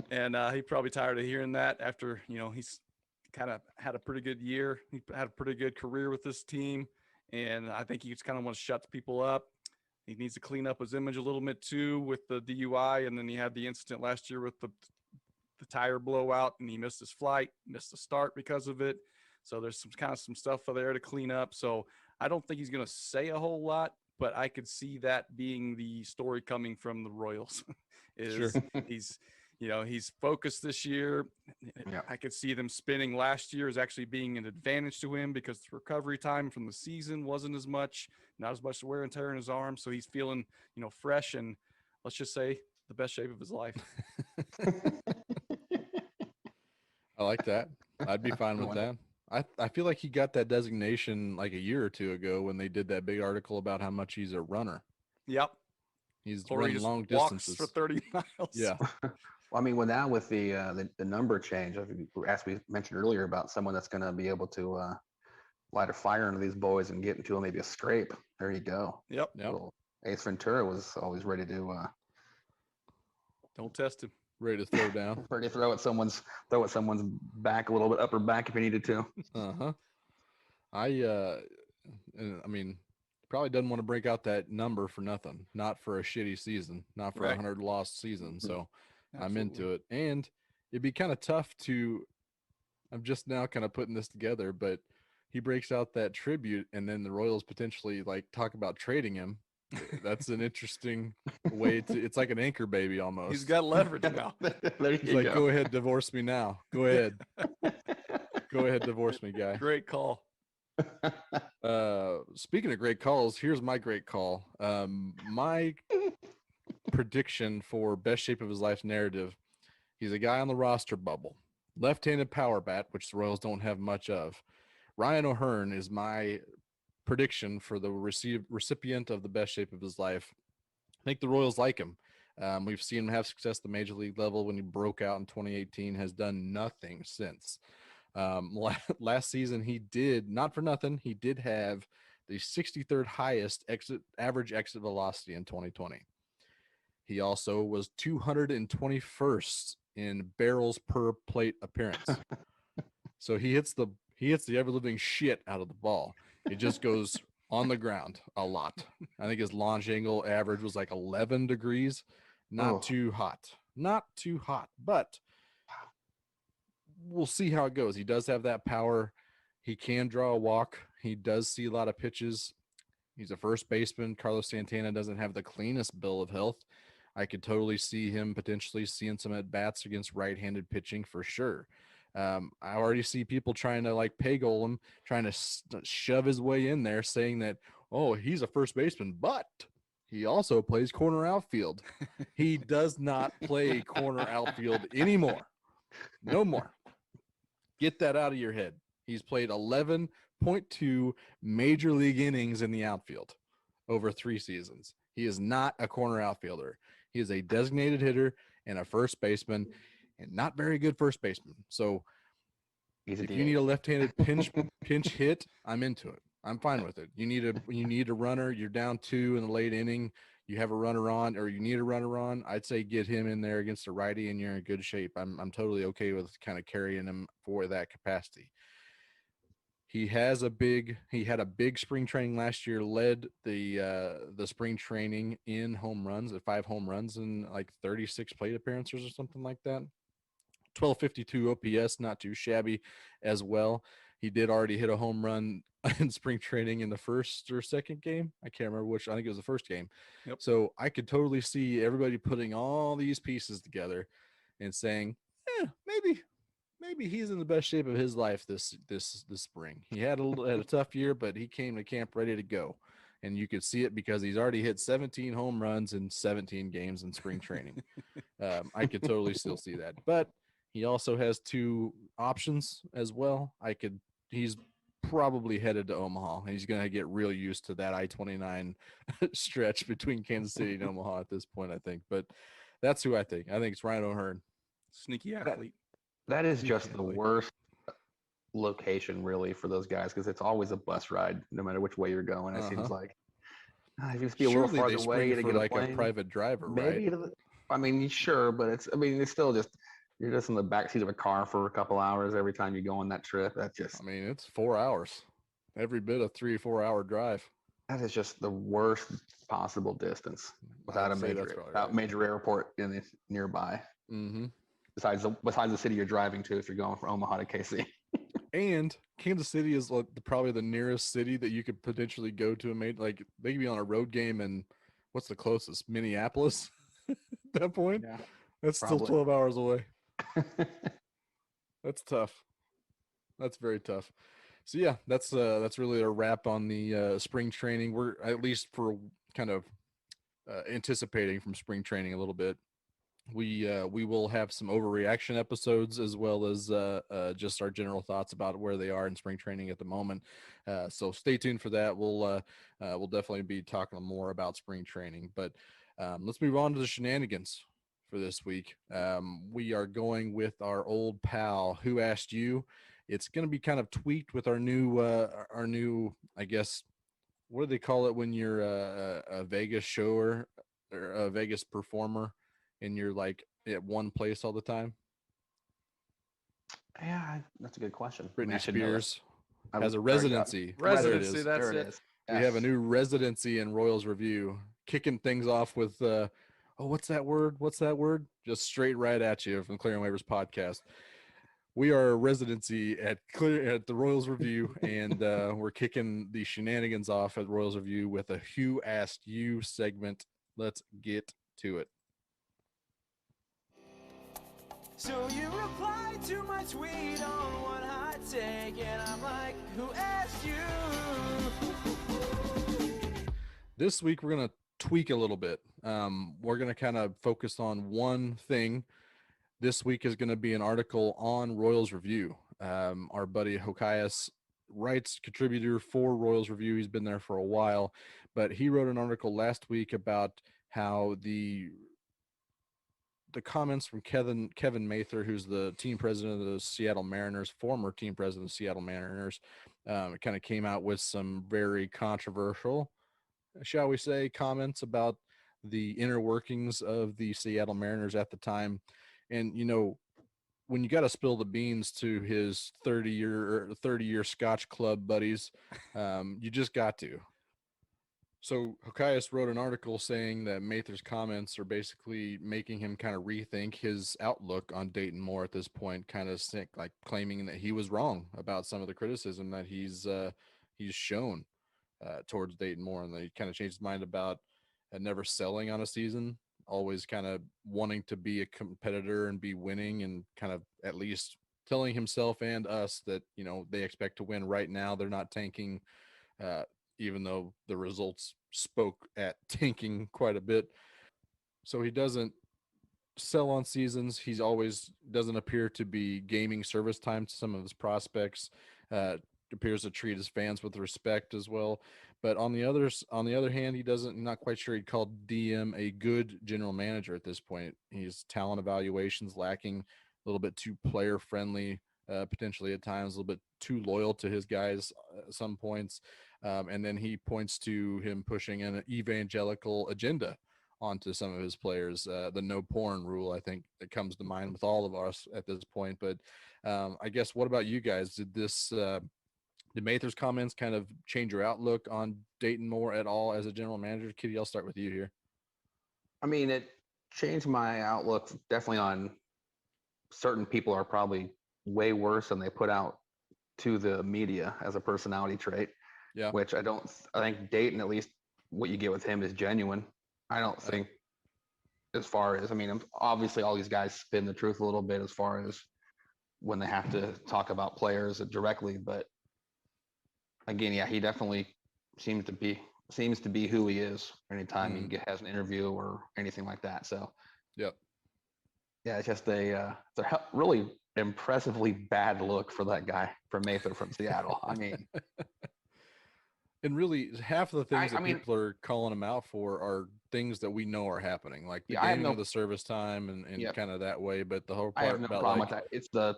And he's probably tired of hearing that after, he's kind of had a pretty good year. He had a pretty good career with this team. And I think he just kind of wants to shut people up. He needs to clean up his image a little bit too with the DUI. And then he had the incident last year with the tire blowout, and he missed his flight, missed the start because of it. So there's some stuff there to clean up. So I don't think he's going to say a whole lot, but I could see that being the story coming from the Royals. Sure. He's focused this year. Yeah. I could see them spinning last year as actually being an advantage to him because the recovery time from the season wasn't as much, not as much wear and tear in his arm. So he's feeling, fresh and let's just say the best shape of his life. I like that. I'd be fine with that. I feel like he got that designation like a year or two ago when they did that big article about how much he's a runner. Yep. He's Or he running just long walks distances for 30 miles. Yeah. Well, I mean, with the number change, as we mentioned earlier about someone that's going to be able to light a fire under these boys and get into maybe a scrape. There you go. Yep. Little Ace Ventura was always ready to Don't test him. Ready to throw down. ready to throw at someone's back a little bit, upper back if he needed to. Uh-huh. I mean, probably doesn't want to break out that number for nothing. Not for a shitty season, not for a Right. 100 lost season. So I'm Absolutely. into it. And it'd be kind of tough I'm just now kind of putting this together, but he breaks out that tribute and then the Royals potentially like talk about trading him. That's an interesting way it's like an anchor baby almost. He's got leverage now. There He's you like, go. go ahead, divorce me now. Go ahead. Go ahead, divorce me, guy. Great call. Speaking of great calls, here's my great call. My prediction for best shape of his life narrative. He's a guy on the roster bubble. Left-handed power bat, which the Royals don't have much of. Ryan O'Hearn is my prediction for the recipient of the best shape of his life. I think the Royals like him. We've seen him have success at the major league level when he broke out in 2018, has done nothing since. Last season, he did, not for nothing, he did have the 63rd highest average exit velocity in 2020. He also was 221st in barrels per plate appearance. So he hits the ever living shit out of the ball. It just goes on the ground a lot. I think his launch angle average was like 11 degrees. Not too hot, but we'll see how it goes. He does have that power. He can draw a walk. He does see a lot of pitches. He's a first baseman. Carlos Santana doesn't have the cleanest bill of health. I could totally see him potentially seeing some at bats against right-handed pitching for sure. I already see people trying to like pay-goal him, trying to shove his way in there, saying that, oh, he's a first baseman, but he also plays corner outfield. He does not play corner outfield anymore. No more. Get that out of your head. He's played 11.2 major league innings in the outfield over 3 seasons. He is not a corner outfielder. He is a designated hitter and a first baseman, and not very good first baseman. So if you need a left-handed pinch hit, I'm into it. I'm fine with it. You need a runner. You're down 2 in the late inning. You have a runner on, or you need a runner on. I'd say get him in there against a righty, and you're in good shape. I'm totally okay with kind of carrying him for that capacity. He had a big spring training last year, led the spring training in home runs at 5 home runs and like 36 plate appearances or something like that. 1252 OPS, not too shabby as well. He did already hit a home run in spring training in the first or second game. I can't remember which. I think it was the first game. Yep. So I could totally see everybody putting all these pieces together and saying, maybe he's in the best shape of his life this spring. He had a tough year, but he came to camp ready to go. and you could see it because he's already hit 17 home runs in 17 games in spring training. I could totally still see that, but he also has 2 options as well. He's probably headed to Omaha. He's going to get real used to that I-29 stretch between Kansas City and Omaha at this point, I think. But that's who I think. I think it's Ryan O'Hearn. Sneaky athlete. That is just the Definitely. worst location really for those guys because it's always a bus ride no matter which way you're going. It seems like if you just be a little Surely farther they away spring to for get a like plane, a private driver, maybe right? I mean, sure, but it's still just you're just in the backseat of a car for a couple hours every time you go on that trip. That's just I mean, it's 4 hours. Every bit a 3-4 hour drive. that is just the worst possible distance without I'd say that's probably right. major airport in the nearby. Mm-hmm. Besides the city you're driving to if you're going from Omaha to KC. And Kansas City is like probably the nearest city that you could potentially go to. Like they could be on a road game and what's the closest? Minneapolis at that point? Yeah, That's probably. still 12 hours away. That's tough. That's very tough. So yeah, that's really a wrap on the spring training. We're at least for kind of anticipating from spring training a little bit. We will have some overreaction episodes as well as just our general thoughts about where they are in spring training at the moment. So stay tuned for that. We'll definitely be talking more about spring training. But let's move on to the shenanigans for this week. We are going with our old pal, Who Asked You. It's going to be kind of tweaked with our new, I guess, what do they call it when you're a Vegas shower or a Vegas performer and you're like at one place all the time? Yeah, that's a good question. Britney Spears I has a looked very up. residency. Residency, There it is. that's There it. it is. We have a new residency in Royals Review, kicking things off with, what's that word? What's that word? Just straight right at you from Clearing Waivers podcast. We are a residency at the Royals Review, and we're kicking the shenanigans off at Royals Review with a Who Asked You segment. Let's get to it. So you replied to my tweet on one hot take, and I'm like, who asked you? This week, we're going to tweak a little bit. We're going to kind of focus on one thing. This week is going to be an article on Royals Review. Our buddy Hokius writes contributor for Royals Review. He's been there for a while, but he wrote an article last week about how the comments from Kevin Mather, who's the team president of the Seattle Mariners, former team president of the Seattle Mariners, kind of came out with some very controversial, shall we say, comments about the inner workings of the Seattle Mariners at the time. And, you know, when you got to spill the beans to his 30-year Scotch club buddies, you just got to. So Hokius wrote an article saying that Mather's comments are basically making him kind of rethink his outlook on Dayton Moore at this point, kind of like claiming that he was wrong about some of the criticism that he's shown towards Dayton Moore, and that he kind of changed his mind about never selling on a season, always kind of wanting to be a competitor and be winning, and kind of at least telling himself and us that, you know, they expect to win right now. They're not tanking, even though the results spoke at tanking quite a bit. So he doesn't sell on seasons. He's always doesn't appear to be gaming service time to some of his prospects. Appears to treat his fans with respect as well. But on the other hand, he doesn't, not quite sure he'd call DM a good general manager at this point. His talent evaluations lacking, a little bit too player friendly, potentially at times, a little bit too loyal to his guys at some points. And then he points to him pushing an evangelical agenda onto some of his players. The no porn rule, I think, that comes to mind with all of us at this point. But I guess, what about you guys? Did Mather's comments kind of change your outlook on Dayton Moore at all as a general manager? Kitty, I'll start with you here. I mean, it changed my outlook definitely on certain people are probably way worse than they put out to the media as a personality trait. Yeah. Which I think Dayton, at least what you get with him, is genuine. I don't think, as far as, I mean, obviously all these guys spin the truth a little bit as far as when they have to talk about players directly, but again, yeah, he definitely seems to be seems to be who he is anytime Mhm. he has an interview or anything like that. So Yep. yeah, it's just it's a really impressively bad look for that guy from Mayfield from Seattle. I mean, And really, half of the things I that mean, people are calling him out for are things that we know are happening, like the yeah, I have gaining of no, the service time and yeah, kind of that way. But the whole I have part no about problem like, with that. It's the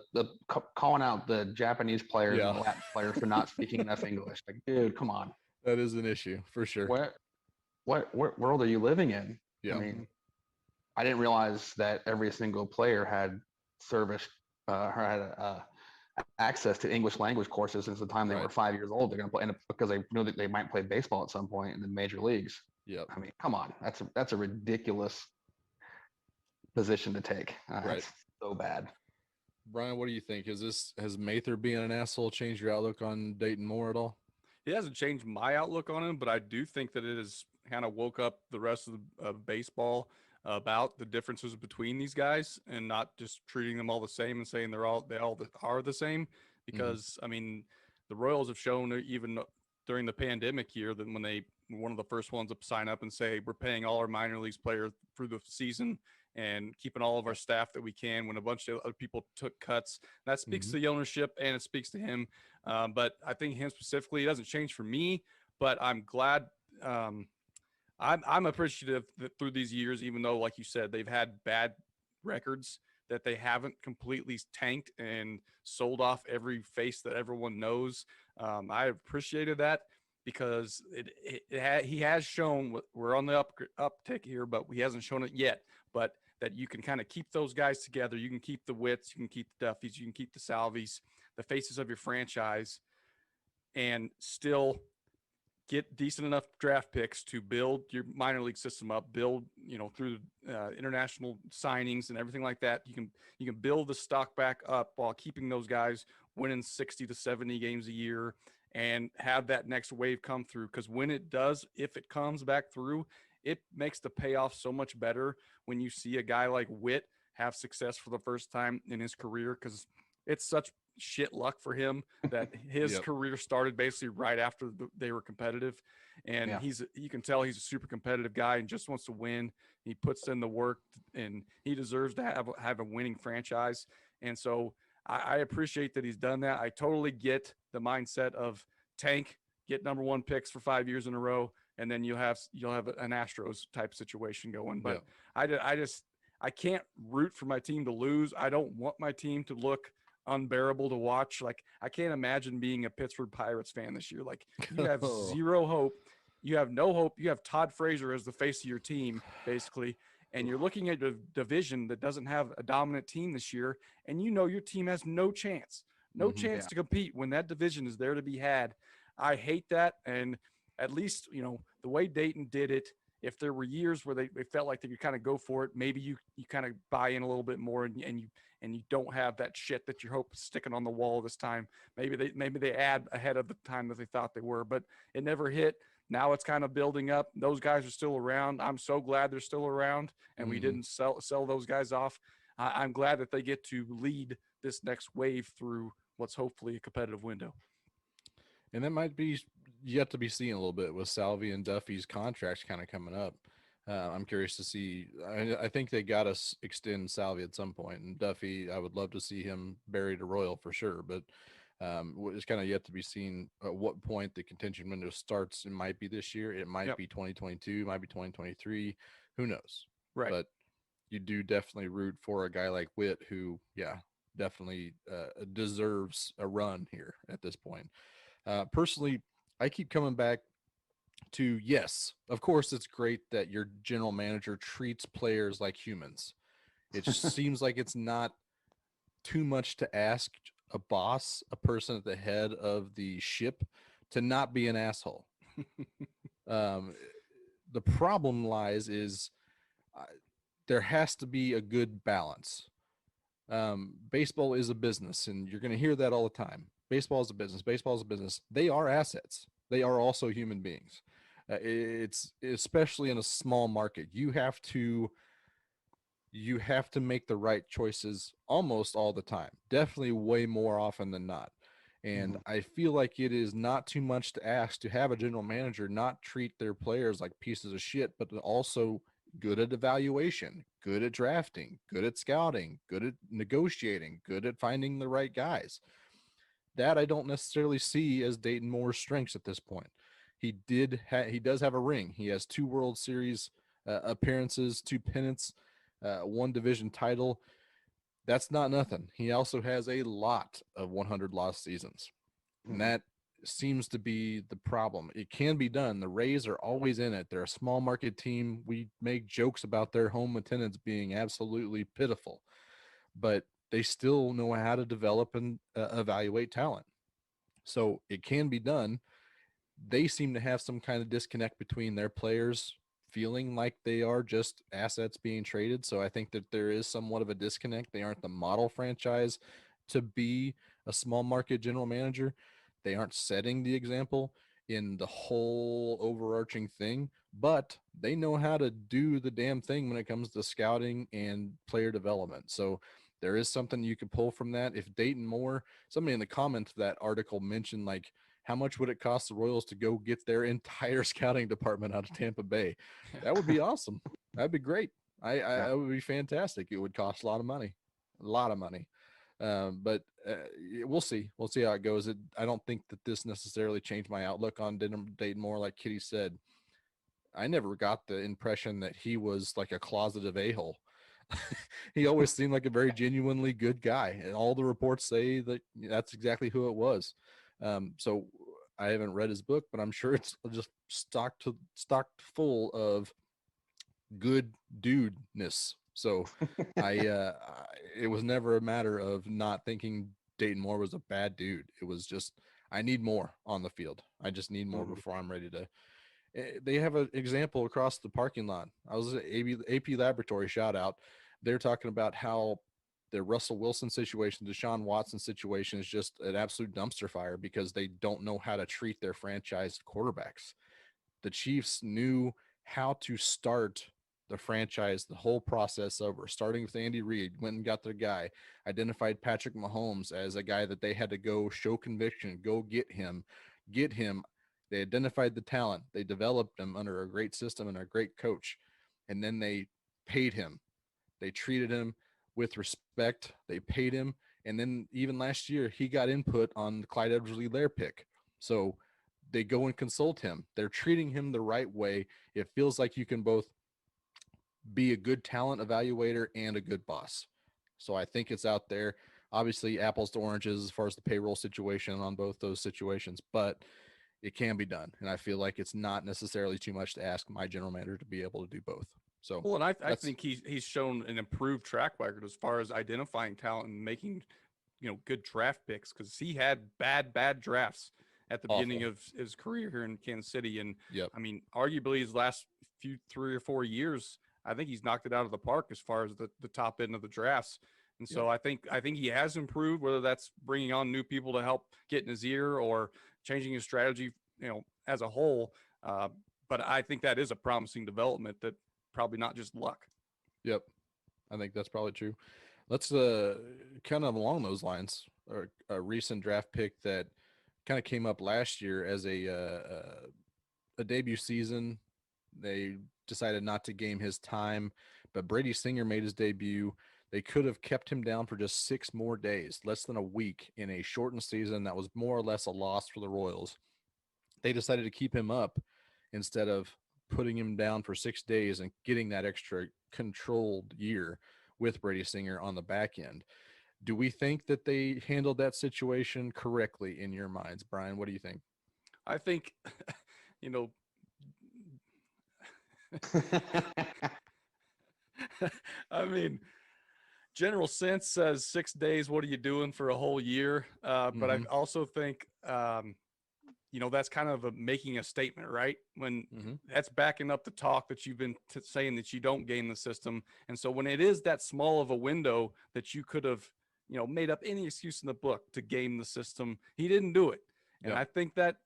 calling out the Japanese players and yeah, the Latin players for not speaking enough English. Like, dude, come on. that is an issue for sure. What world are you living in? I Yeah. mean, I didn't realize that every single player had service or had access to English language courses since the time they Right. were 5 years old. They're going to play because they knew that they might play baseball at some point in the major leagues. Yep. I mean, come on, that's a ridiculous position to take. Right. That's so bad. Brian, what do you think? Has Mather being an asshole changed your outlook on Dayton Moore at all? It hasn't changed my outlook on him, but I do think that it has kind of woke up the rest of baseball about the differences between these guys and not just treating them all the same and saying they all are the same. Because I mean, the Royals have shown even during the pandemic year that when they were one of the first ones to sign up and say we're paying all our minor leagues players through the season and keeping all of our staff that we can when a bunch of other people took cuts. That speaks to the ownership and it speaks to him. But I think him specifically, it doesn't change for me, but I'm glad. I'm appreciative that through these years, even though, like you said, they've had bad records, that they haven't completely tanked and sold off every face that everyone knows. I appreciated that because he has shown we're on the uptick here, but he hasn't shown it yet. But that you can kind of keep those guys together. You can keep the Wits, you can keep the Duffys, you can keep the Salvies, the faces of your franchise, and still get decent enough draft picks to build your minor league system up, build, through international signings and everything like that. You can build the stock back up while keeping those guys winning 60 to 70 games a year and have that next wave come through. Because when it does, if it comes back through, it makes the payoff so much better when you see a guy like Witt have success for the first time in his career, because it's such shit luck for him that his career started basically right after they were competitive. And you can tell he's a super competitive guy and just wants to win. He puts in the work and he deserves to have a winning franchise. And so I appreciate that he's done that. I totally get the mindset of tank, get number one picks for 5 years in a row, and then you'll have an Astros type situation going. But I can't root for my team to lose. I don't want my team to look unbearable to watch. Like, I can't imagine being a Pittsburgh Pirates fan this year. Like, you have zero hope. You have no hope. You have Todd Frazier as the face of your team, basically, and you're looking at a division that doesn't have a dominant team this year, and your team has no chance to compete when that division is there to be had. I hate that. And at least, the way Dayton did it, if there were years where they felt like they could kind of go for it, maybe you kind of buy in a little bit more and you don't have that shit that you hope is sticking on the wall this time. Maybe they add ahead of the time that they thought they were, but it never hit. Now it's kind of building up. Those guys are still around. I'm so glad they're still around and we didn't sell those guys off. I'm glad that they get to lead this next wave through what's hopefully a competitive window. And that might be yet to be seen a little bit with Salvi and Duffy's contracts kind of coming up. I'm curious to see. I think they got to extend Salvi at some point, and Duffy, I would love to see him buried a Royal for sure. But it's kind of yet to be seen at what point the contention window starts. It might be this year. It might be 2022. It might be 2023. Who knows? Right. But you do definitely root for a guy like Witt, who, definitely deserves a run here at this point. Personally, I keep coming back to, yes, of course, it's great that your general manager treats players like humans. It just seems like it's not too much to ask a boss, a person at the head of the ship, to not be an asshole. The problem lies is there has to be a good balance. Baseball is a business, and you're going to hear that all the time. Baseball is a business. Baseball is a business. They are assets. They are also human beings. It's especially in a small market. You have to make the right choices almost all the time. Definitely way more often than not. And I feel like it is not too much to ask to have a general manager not treat their players like pieces of shit, but also good at evaluation, good at drafting, good at scouting, good at negotiating, good at finding the right guys. That I don't necessarily see as Dayton Moore's strengths at this point. He does have a ring. He has 2 World Series appearances, 2 pennants, 1 division title. That's not nothing. He also has a lot of 100 lost seasons. And that seems to be the problem. It can be done. The Rays are always in it. They're a small market team. We make jokes about their home attendance being absolutely pitiful, but they still know how to develop and evaluate talent. So it can be done. They seem to have some kind of disconnect between their players feeling like they are just assets being traded. So I think that there is somewhat of a disconnect. They aren't the model franchise to be a small market general manager. They aren't setting the example in the whole overarching thing, but they know how to do the damn thing when it comes to scouting and player development. So there is something you could pull from that. If Dayton Moore, somebody in the comments of that article mentioned, like, how much would it cost the Royals to go get their entire scouting department out of Tampa Bay? That would be awesome. That'd be great. I would be fantastic. It would cost a lot of money. But we'll see. We'll see how it goes. I don't think that this necessarily changed my outlook on Dayton Moore. Like Kitty said, I never got the impression that he was like a closeted a-hole. He always seemed like a very genuinely good guy, and all the reports say that that's exactly who it was. So I haven't read his book, but I'm sure it's just stocked full of good dudeness. So it was never a matter of not thinking Dayton Moore was a bad dude. It was just, I need more on the field. I just need more before I'm ready to. They have an example across the parking lot. I was at AP Laboratory, shout out. They're talking about how the Russell Wilson situation, Deshaun Watson situation is just an absolute dumpster fire because they don't know how to treat their franchised quarterbacks. The Chiefs knew how to start the franchise, the whole process over, starting with Andy Reid, went and got their guy, identified Patrick Mahomes as a guy that they had to go show conviction, go get him. They identified the talent. They developed him under a great system and a great coach. And then they paid him. They treated him with respect. They paid him. And then even last year, he got input on the Clyde Edwards-Helaire pick. So they go and consult him. They're treating him the right way. It feels like you can both be a good talent evaluator and a good boss. So I think it's out there. Obviously, apples to oranges as far as the payroll situation on both those situations, but it can be done. And I feel like it's not necessarily too much to ask my general manager to be able to do both. So, well, and I think he's shown an improved track record as far as identifying talent and making, good draft picks, because he had bad drafts at the beginning of his career here in Kansas City. And I mean, arguably his last 3 or 4 years, I think he's knocked it out of the park as far as the top end of the drafts. And so I think he has improved, whether that's bringing on new people to help get in his ear or changing his strategy, as a whole. But I think that is a promising development, that probably not just luck. Yep. I think that's probably true. Let's kind of along those lines, or a recent draft pick that kind of came up last year as a debut season. They decided not to game his time, but Brady Singer made his debut. They could have kept him down for just 6 more days, less than a week, in a shortened season that was more or less a loss for the Royals. They decided to keep him up instead of putting him down for 6 days and getting that extra controlled year with Brady Singer on the back end. Do we think that they handled that situation correctly in your minds, Brian? What do you think? I think, I mean, general sense says 6 days. What are you doing for a whole year? But I also think, that's kind of making a statement, right? When that's backing up the talk that you've been saying that you don't game the system. And so when it is that small of a window that you could have, made up any excuse in the book to game the system, he didn't do it. And I think that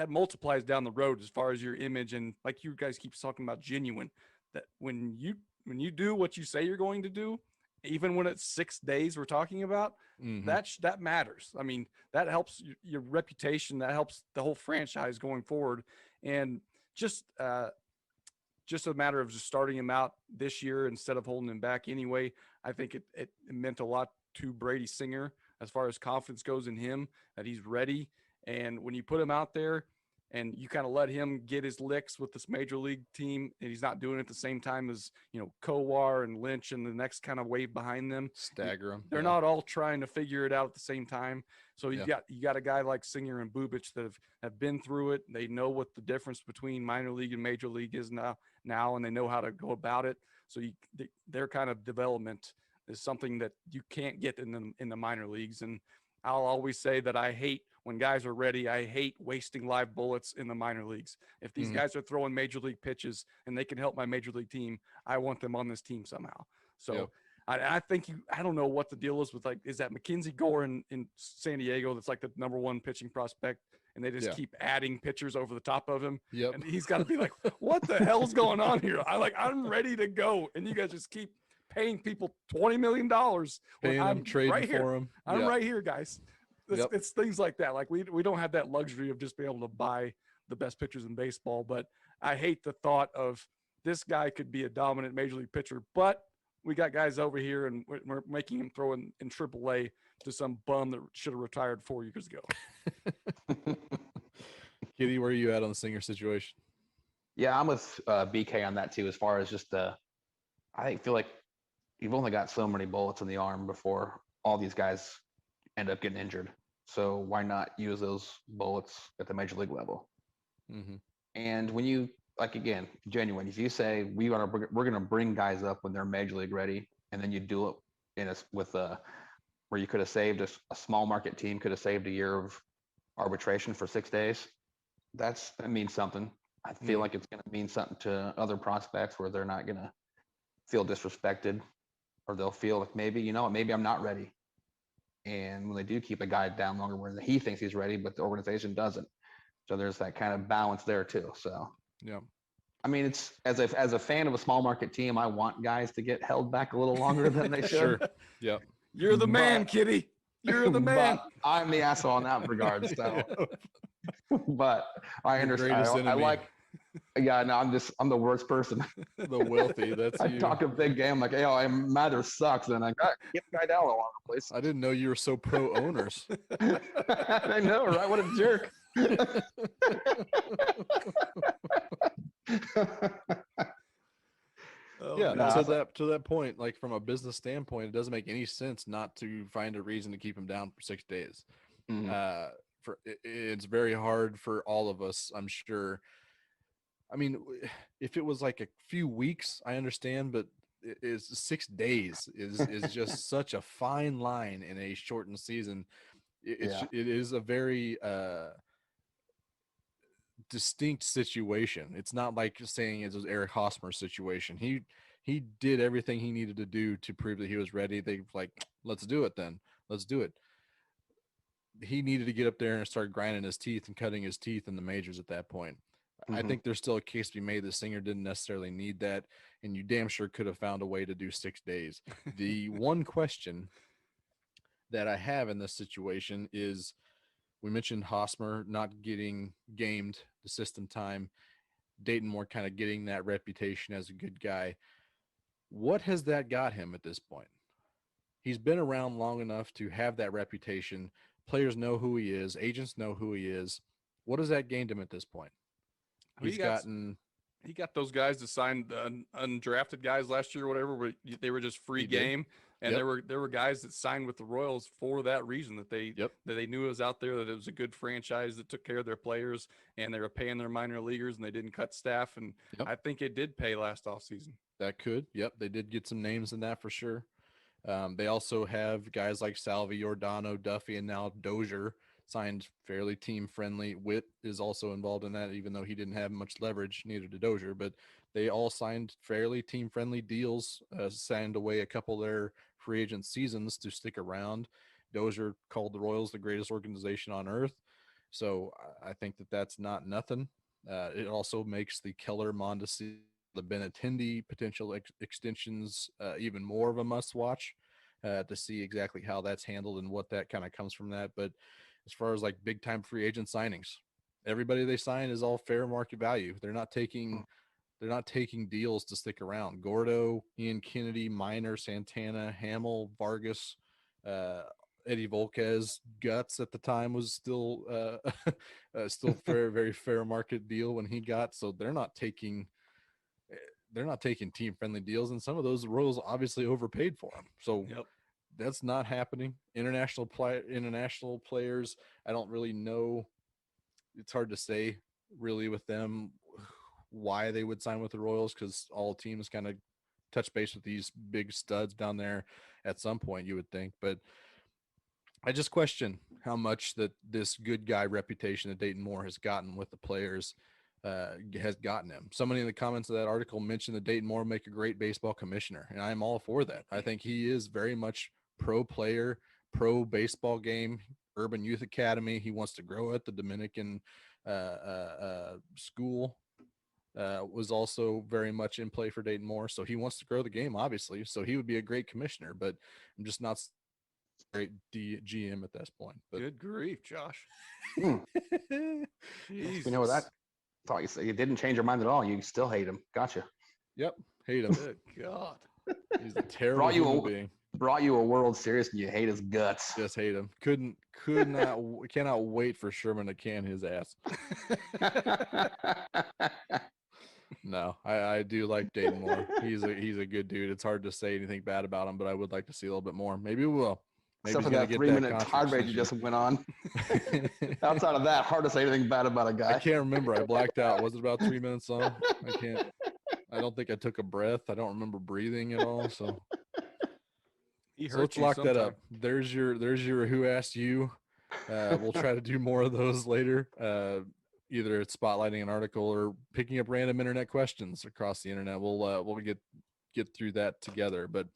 multiplies down the road as far as your image. And like you guys keep talking about, genuine, that when you do what you say you're going to do, even when it's 6 days we're talking about, Mhm. that matters. I mean, that helps your reputation. That helps the whole franchise going forward. And just a matter of just starting him out this year instead of holding him back anyway. I think it meant a lot to Brady Singer as far as confidence goes in him, that he's ready. And when you put him out there and you kind of let him get his licks with this major league team, and he's not doing it at the same time as, Kowar and Lynch and the next kind of wave behind them. Stagger them. They're not all trying to figure it out at the same time. So you Yeah. got a guy like Singer and Bubich that have been through it. They know what the difference between minor league and major league is now, and they know how to go about it. So their kind of development is something that you can't get in the minor leagues. And I'll always say that I hate when guys are ready. I hate wasting live bullets in the minor leagues. If these guys are throwing major league pitches and they can help my major league team, I want them on this team somehow. So Yep. I think I don't know what the deal is with, like, is that Mackenzie Gore in San Diego that's like the number one pitching prospect, and they just keep adding pitchers over the top of him. Yep. And he's got to be like, what the hell's going on here? I'm ready to go. And you guys just keep paying people $20 million. Paying them, trading right here. for them. I'm right here, guys. Yep. It's things like that. Like we don't have that luxury of just being able to buy the best pitchers in baseball. But I hate the thought of this guy could be a dominant major league pitcher, but we got guys over here and we're making him throw in AAA to some bum that should have retired 4 years ago. Kitty, where are you at on the Singer situation? Yeah, I'm with BK on that too. As far as just I feel like you've only got so many bullets in the arm before all these guys end up getting injured. So why not use those bullets at the major league level? Mm-hmm. And when you, like, again, genuine, if you say we're gonna bring guys up when they're major league ready, and then you do it where you could have saved a small market team could have saved a year of arbitration for 6 days, that means something. I feel like it's going to mean something to other prospects where they're not going to feel disrespected, or they'll feel like maybe I'm not ready. And when they do keep a guy down longer where he thinks he's ready, but the organization doesn't. So there's that kind of balance there too. So, yeah. I mean, it's as a fan of a small market team, I want guys to get held back a little longer than they should. Sure. Yeah. You're the man, Kitty. You're the man. But I'm the asshole in that regard. So, but I understand. I like. Yeah, no, I'm the worst person. The wealthy. That's I you. talk a big game like, hey, Mather sucks, and I'm like, get the guy down a little longer, please. I didn't know you were so pro owners. I know, right? What a jerk. Yeah, no, to that point, like from a business standpoint, it doesn't make any sense not to find a reason to keep him down for 6 days. Mhm. It's very hard for all of us, I'm sure. I mean, if it was like a few weeks, I understand, but it's 6 days is just such a fine line in a shortened season. It is a very distinct situation. It's not like saying it was Eric Hosmer's situation. He did everything he needed to do to prove that he was ready. They like, let's do it then. Let's do it. He needed to get up there and start grinding his teeth and cutting his teeth in the majors at that point. I think there's still a case to be made that Singer didn't necessarily need that, and you damn sure could have found a way to do 6 days. The one question that I have in this situation is, we mentioned Hosmer not getting gamed the system time, Dayton Moore kind of getting that reputation as a good guy. What has that got him at this point? He's been around long enough to have that reputation. Players know who he is. Agents know who he is. What has that gained him at this point? He got those guys to sign the undrafted guys last year or whatever, where they were just free game. And there were guys that signed with the Royals for that reason, that they knew it was out there, that it was a good franchise that took care of their players, and they were paying their minor leaguers, and they didn't cut staff. And I think it did pay last offseason. That could. Yep. They did get some names in that for sure. They also have guys like Salvi, Giordano, Duffy, and now Dozier signed fairly team friendly. Witt is also involved in that, even though he didn't have much leverage, neither did Dozier, but they all signed fairly team friendly deals, signed away a couple of their free agent seasons to stick around. Dozier called the Royals the greatest organization on earth. So I think that that's not nothing. It also makes the Keller Mondesi the Benintendi potential extensions even more of a must watch to see exactly how that's handled and what that kind of comes from that. But as far as like big time free agent signings, everybody they sign is all fair market value. They're not taking deals to stick around. Gordo, Ian Kennedy, Minor, Santana, Hamill, Vargas, Eddie Volquez, Guts at the time was still still very, very fair market deal when he got. So they're not taking team friendly deals, and some of those Royals obviously overpaid for them. So that's not happening. International players, I don't really know. It's hard to say really with them why they would sign with the Royals, because all teams kind of touch base with these big studs down there at some point, you would think. But I just question how much that this good guy reputation that Dayton Moore has gotten with the players has gotten him. Somebody in the comments of that article mentioned that Dayton Moore would make a great baseball commissioner, and I'm all for that. I think he is very much pro player, pro baseball game, Urban Youth Academy. He wants to grow at the Dominican school. Was also very much in play for Dayton Moore, so he wants to grow the game, obviously. So he would be a great commissioner, but I'm just not great GM at this point. But Good grief, Josh. You know that. Thought you said you didn't change your mind at all. You still hate him. Gotcha. Yep, hate him. Good God. He's a terrible human being. Brought you a World Series and you hate his guts. Just hate him. Cannot wait for Sherman to can his ass. No, I do like Dayton Moore. He's a good dude. It's hard to say anything bad about him, but I would like to see a little bit more. Maybe we will. Maybe Except for that 3-minute tirade you just went on. Outside of that, hard to say anything bad about a guy. I can't remember. I blacked out. Was it about 3 minutes long? I don't think I took a breath. I don't remember breathing at all. So let's lock that up. There's your Who Asked You. We'll try to do more of those later. Either it's spotlighting an article or picking up random internet questions across the internet. We'll get through that together. But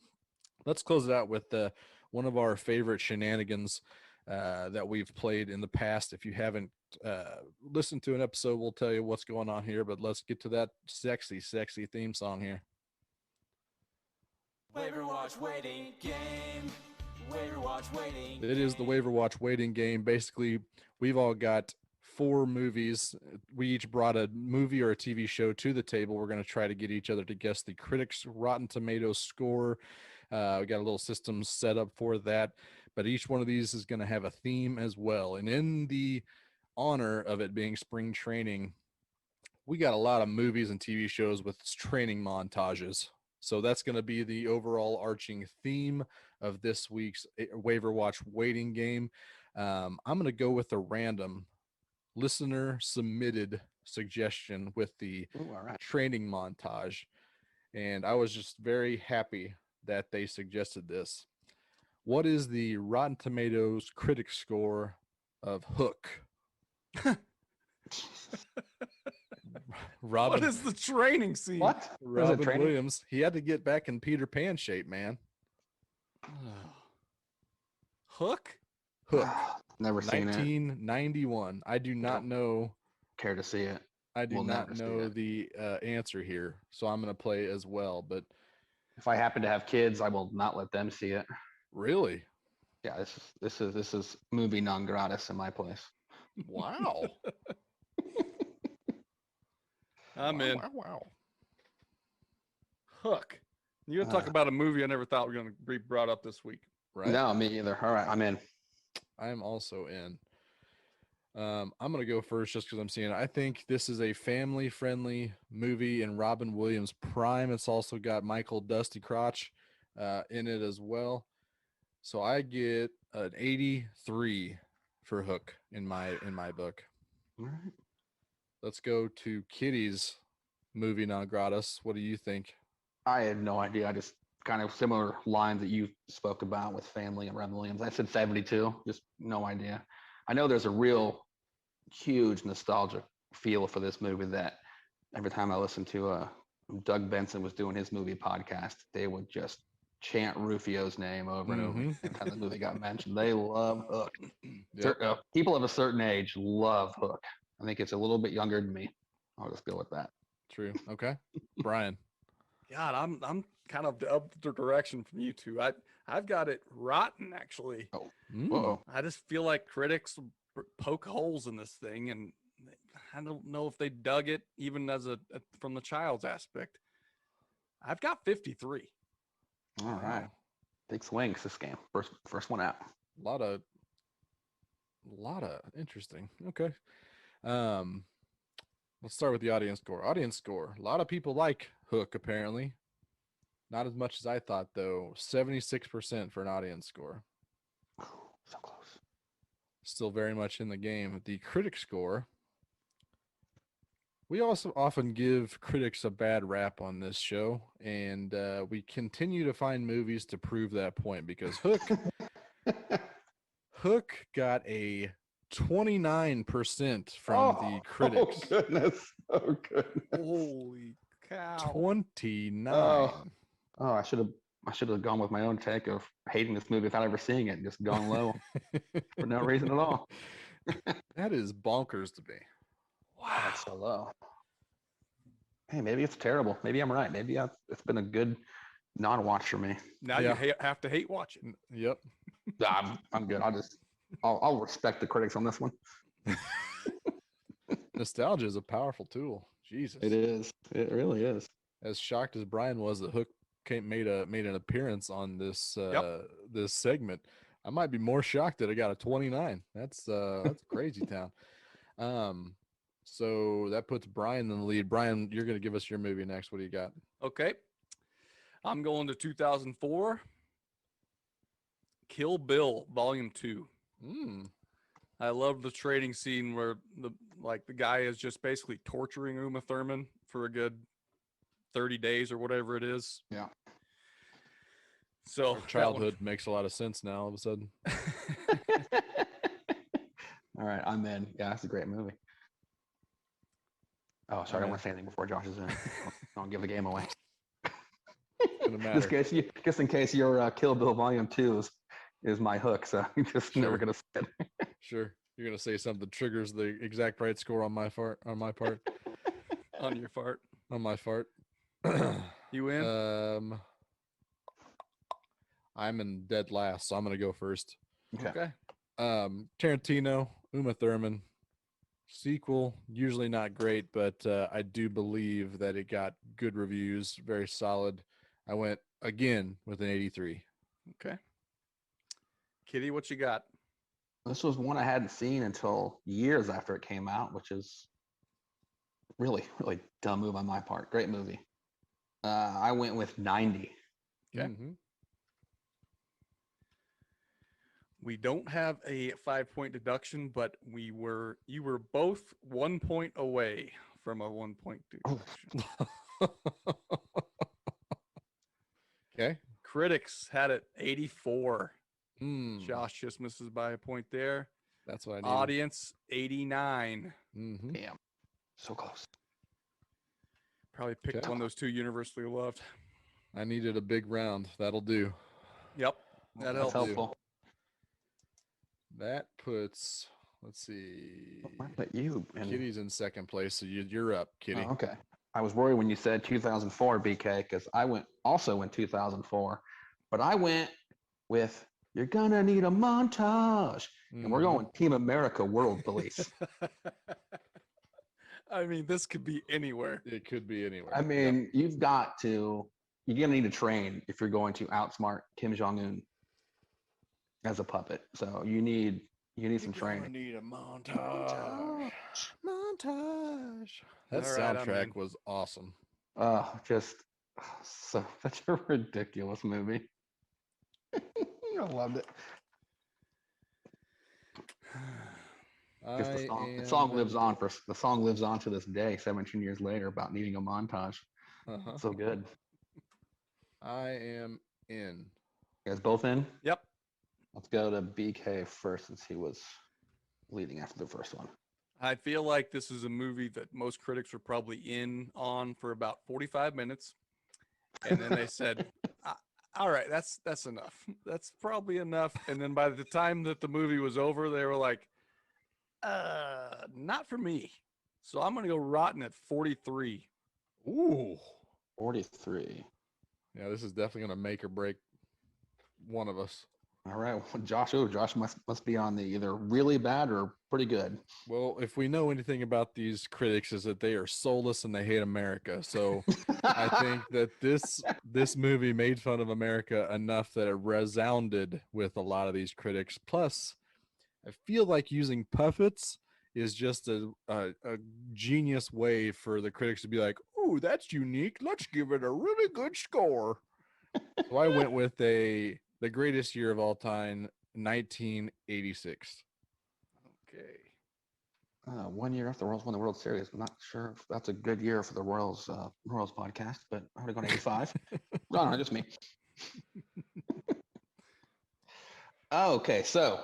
let's close it out with one of our favorite shenanigans that we've played in the past. If you haven't listened to an episode, we'll tell you what's going on here. But let's get to that sexy, sexy theme song here. Waiver Watch Waiting Game. Waiver Watch Waiting. It is the Waiver Watch Waiting Game. Basically, we've all got 4 movies. We each brought a movie or a TV show to the table. We're going to try to get each other to guess the critics' Rotten Tomatoes score. We got a little system set up for that, but each one of these is going to have a theme as well. And in the honor of it being spring training, we got a lot of movies and TV shows with training montages. So that's going to be the overall arching theme of this week's Waiver Watch Waiting Game. I'm going to go with a random listener submitted suggestion with the training montage. And I was just very happy that they suggested this. What is the Rotten Tomatoes critic score of Hook? What is the training scene? What? Robin Williams. He had to get back in Peter Pan shape, man. Hook? Never seen 1991. I do not know. Care to see it? I do not know the answer here, so I'm going to play as well. But if I happen to have kids, I will not let them see it. Really? Yeah, this is movie non gratis in my place. Wow. I'm in. Wow. Hook. You want to talk about a movie I never thought we were going to be brought up this week. Right? No, me either. All right, I'm in. I'm also in. I'm going to go first just because I'm seeing it. I think this is a family-friendly movie in Robin Williams' prime. It's also got Michael Dusty Crotch in it as well. So I get an 83 for Hook in my book. All right. Let's go to Kitty's movie non gratis. What do you think? I had no idea. I just kind of similar lines that you spoke about with family and Robin Williams. I said 72. Just no idea. I know there's a real huge nostalgic feel for this movie that every time I listen to Doug Benson was doing his movie podcast, they would just chant Rufio's name over and over every time the movie got mentioned. They love Hook. Yep. People of a certain age love Hook. I think it's a little bit younger than me. I'll just go with that. True. Okay. Brian. God, I'm kind of the other direction from you two. I've got it rotten actually. Oh, Mm. uh-oh. I just feel like critics poke holes in this thing, and I don't know if they dug it even as a from the child's aspect. I've got 53. All right. Wow. Big swings this game. First one out. A lot of interesting. Okay. Let's start with the audience score. Audience score. A lot of people like Hook, apparently. Not as much as I thought, though. 76% for an audience score. So close. Still very much in the game. The critic score. We also often give critics a bad rap on this show, and we continue to find movies to prove that point because Hook got a 29% from the critics. Oh, goodness. Oh, goodness. Holy cow. 29. Oh, I should have gone with my own take of hating this movie without ever seeing it and just gone low for no reason at all. That is bonkers to me. Wow, that's so low. Hey, maybe it's terrible. Maybe I'm right. Maybe it's been a good non-watch for me. Now Yeah. you have to hate watch it. Yep. I'm good. I'll respect the critics on this one. Nostalgia is a powerful tool. Jesus. It is. It really is. As shocked as Brian was that Hook made an appearance on this this segment, I might be more shocked that I got a 29. That's crazy town. So that puts Brian in the lead. Brian, you're going to give us your movie next. What do you got? Okay. I'm going to 2004. Kill Bill Volume 2. I love the trading scene where the guy is just basically torturing Uma Thurman for a good 30 days or whatever it is. Yeah. So Our childhood makes a lot of sense now all of a sudden. All right, I'm in. Yeah, that's a great movie. Oh, sorry, I don't want to say anything before Josh is in. Don't give the game away. Just in case your Kill Bill Volume 2 is my hook, so I'm just Sure. never gonna say it. Sure. You're going to say something that triggers the exact right score on my part. on your fart. On my fart. You win. I'm in dead last, so I'm going to go first. Okay. Tarantino, Uma Thurman, sequel, usually not great, but I do believe that it got good reviews, very solid. I went again with an 83. Okay. Kitty, what you got? This was one I hadn't seen until years after it came out, which is really, really dumb move on my part. Great movie. I went with 90. Okay. Mm-hmm. We don't have a 5-point deduction, but you were both 1 point away from a 1 point deduction. Okay. Critics had it 84. Mm, Josh just misses by a point there. that's what I need. Audience 89. Mm-hmm. Damn. So close. Probably picked Okay. one of those two universally loved. I needed a big round. That'll do. Yep. That That's helps. helpful. That puts, let's see, But you and Kitty's in second place, so you're up, Kitty. Oh, okay. I was worried when you said 2004 BK because I also went 2004, but I went with You're Gonna Need a Montage, and we're Mhm. going Team America World Police. I mean, this could be anywhere. It could be anywhere. I mean, you're gonna need to train if you're going to outsmart Kim Jong-un as a puppet. So you need some training. Need a montage. Montage. That All right, I'm soundtrack in. was awesome. Just such a ridiculous movie. I loved it. Just the song lives on to this day, 17 years later, about needing a montage. Uh-huh. So good. I am in. You guys both in? Yep. Let's go to BK first since he was leading after the first one. I feel like this is a movie that most critics were probably in on for about 45 minutes. And then they said, all right, that's enough. That's probably enough. And then by the time that the movie was over, they were like, not for me. So I'm going to go rotten at 43. Ooh. 43. Yeah, this is definitely going to make or break one of us. All right. Well, Josh must be on the either really bad or pretty good. Well, if we know anything about these critics is that they are soulless and they hate America. So I think that this movie made fun of America enough that it resounded with a lot of these critics. Plus, I feel like using puffets is just a genius way for the critics to be like, "Ooh, that's unique. Let's give it a really good score." So I went with the greatest year of all time, 1986. Okay. 1 year after the Royals won the World Series. I'm not sure if that's a good year for the Royals podcast, but I'm going to go 85. No, just me. Okay, so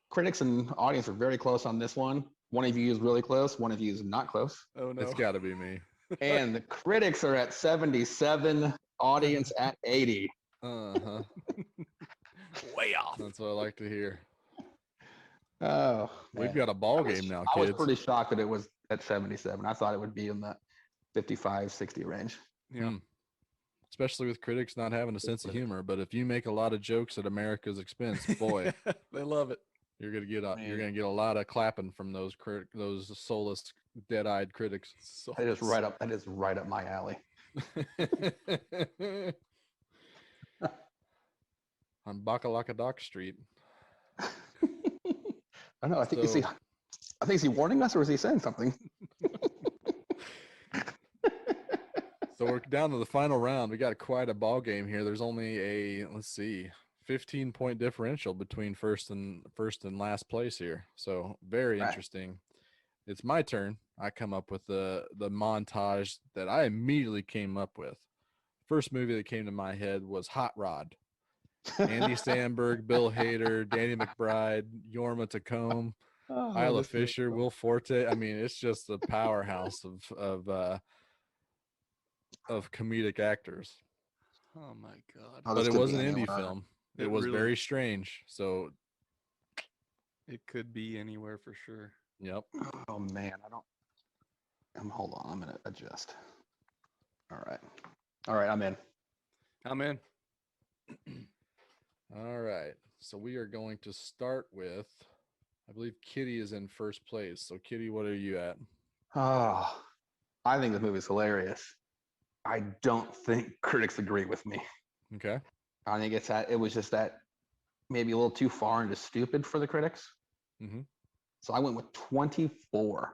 critics and audience are very close on this one. One of you is really close. One of you is not close. Oh no. It's got to be me. And the critics are at 77, audience at 80. Uh-huh. Way off. That's what I like to hear. Oh, We've man. got a ball game now, I was kids. pretty shocked that it was at 77. I thought it would be in the 55, 60 range. Yeah. Especially with critics not having a sense of humor. But if you make a lot of jokes at America's expense, boy, They love it. you're gonna get Man. you're gonna get a lot of clapping from those soulless, dead-eyed critics. So That is right up. That is right up my alley. On Bakalakadak Street. I know. I think is he warning us or is he saying something? So we're down to the final round. We got quite a ball game here. There's only a 15-point differential between first and last place here. So very Right. interesting. It's my turn. I come up with the montage that I immediately came up with. First movie that came to my head was Hot Rod. Andy Samberg, Bill Hader, Danny McBride, Yorma Tacombe, Isla Fisher, Will Forte. I mean, it's just a powerhouse of comedic actors. Oh my god. Oh, But this it could was be an indie anywhere. film. It It was really- very strange. So, It could be anywhere for sure. yep. Oh man, I don't. Hold on. I'm gonna adjust. All right. I'm in. I'm in. All right. So we are going to start with, I believe Kitty is in first place. So Kitty, what are you at? Oh, I think the movie's hilarious. I don't think critics agree with me. Okay. I think it was just that maybe a little too far into stupid for the critics. Mm-hmm. So I went with 24.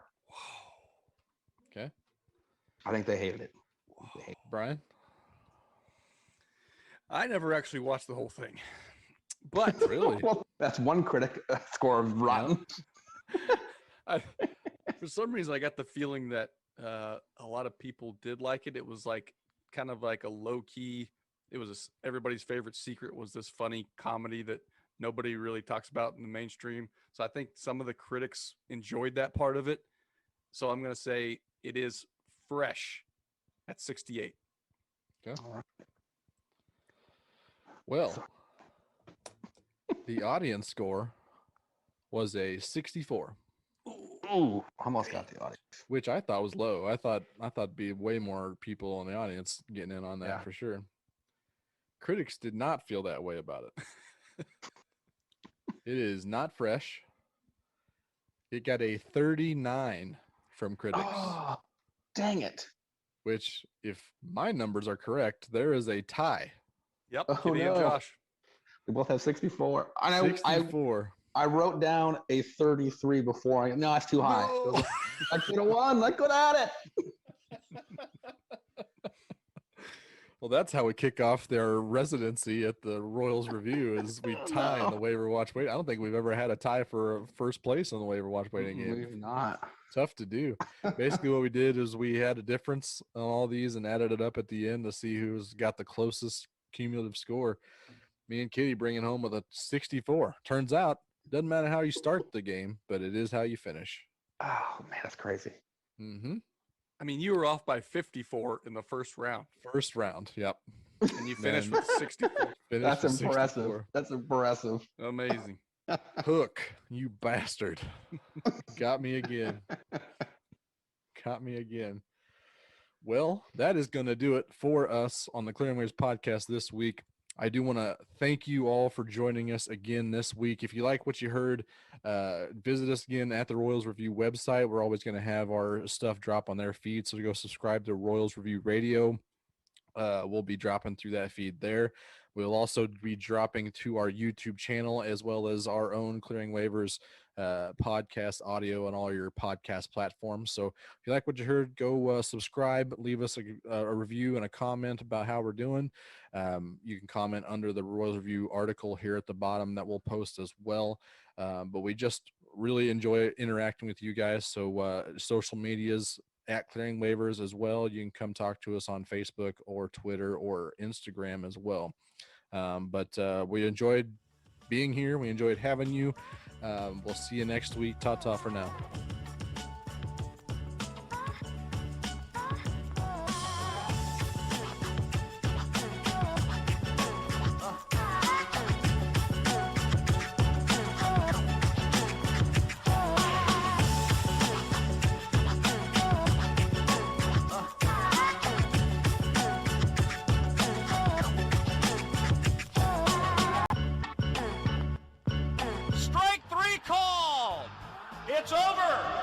Okay. I think they hated it. Brian? I never actually watched the whole thing. But Really? Well, that's one critic score of rotten. for some reason I got the feeling that a lot of people did like it. It was like kind of like a low key. It was everybody's favorite secret was this funny comedy that nobody really talks about in the mainstream. So I think some of the critics enjoyed that part of it. So I'm going to say it is fresh at 68. Okay. All right. Well, the audience score was a 64, Ooh, almost got the audience. which I thought was low. I thought it'd be way more people in the audience getting in on that Yeah. for sure. Critics did not feel that way about it. It is not fresh. It got a 39 from critics, Oh, dang it. which, if my numbers are correct, there is a tie. Yep. Oh, Kitty and no. Josh. We both have 64. And I 64. wrote down a 33 before no, that's too high. No. I could have won. I could have had it. Well, that's how we kick off their residency at the Royals Review is we tie in the Waiver Watch Wait. I don't think we've ever had a tie for first place on the Waiver Watch Waiting Game. We've not. Tough to do. Basically, what we did is we had a difference on all these and added it up at the end to see who's got the closest cumulative score. Me and Kitty bringing home with a 64. Turns out, doesn't matter how you start the game, but it is how you finish. Oh, man, that's crazy. Mm-hmm. I mean, you were off by 54 in the first round, First round. Yep. and you finished Man. with 64. Finished That's with impressive. 64. That's impressive. Amazing. Hook, you bastard. Got me again. Got me again. Well, that is going to do it for us on the Clearing Waivers podcast this week. I do want to thank you all for joining us again this week. If you like what you heard, visit us again at the Royals Review website. We're always going to have our stuff drop on their feed, so go subscribe to Royals Review Radio. We'll be dropping through that feed there. We'll also be dropping to our YouTube channel as well as our own Clearing Waivers podcast audio on all your podcast platforms. So if you like what you heard, go subscribe, leave us a review and a comment about how we're doing. You can comment under the Royals Review article here at the bottom that we'll post as well. But we just really enjoy interacting with you guys. So social medias at Clearing Waivers as well. You can come talk to us on Facebook or Twitter or Instagram as well. But we enjoyed being here. We enjoyed having you. We'll see you next week. Ta-ta for now. Strike 3 called. It's over.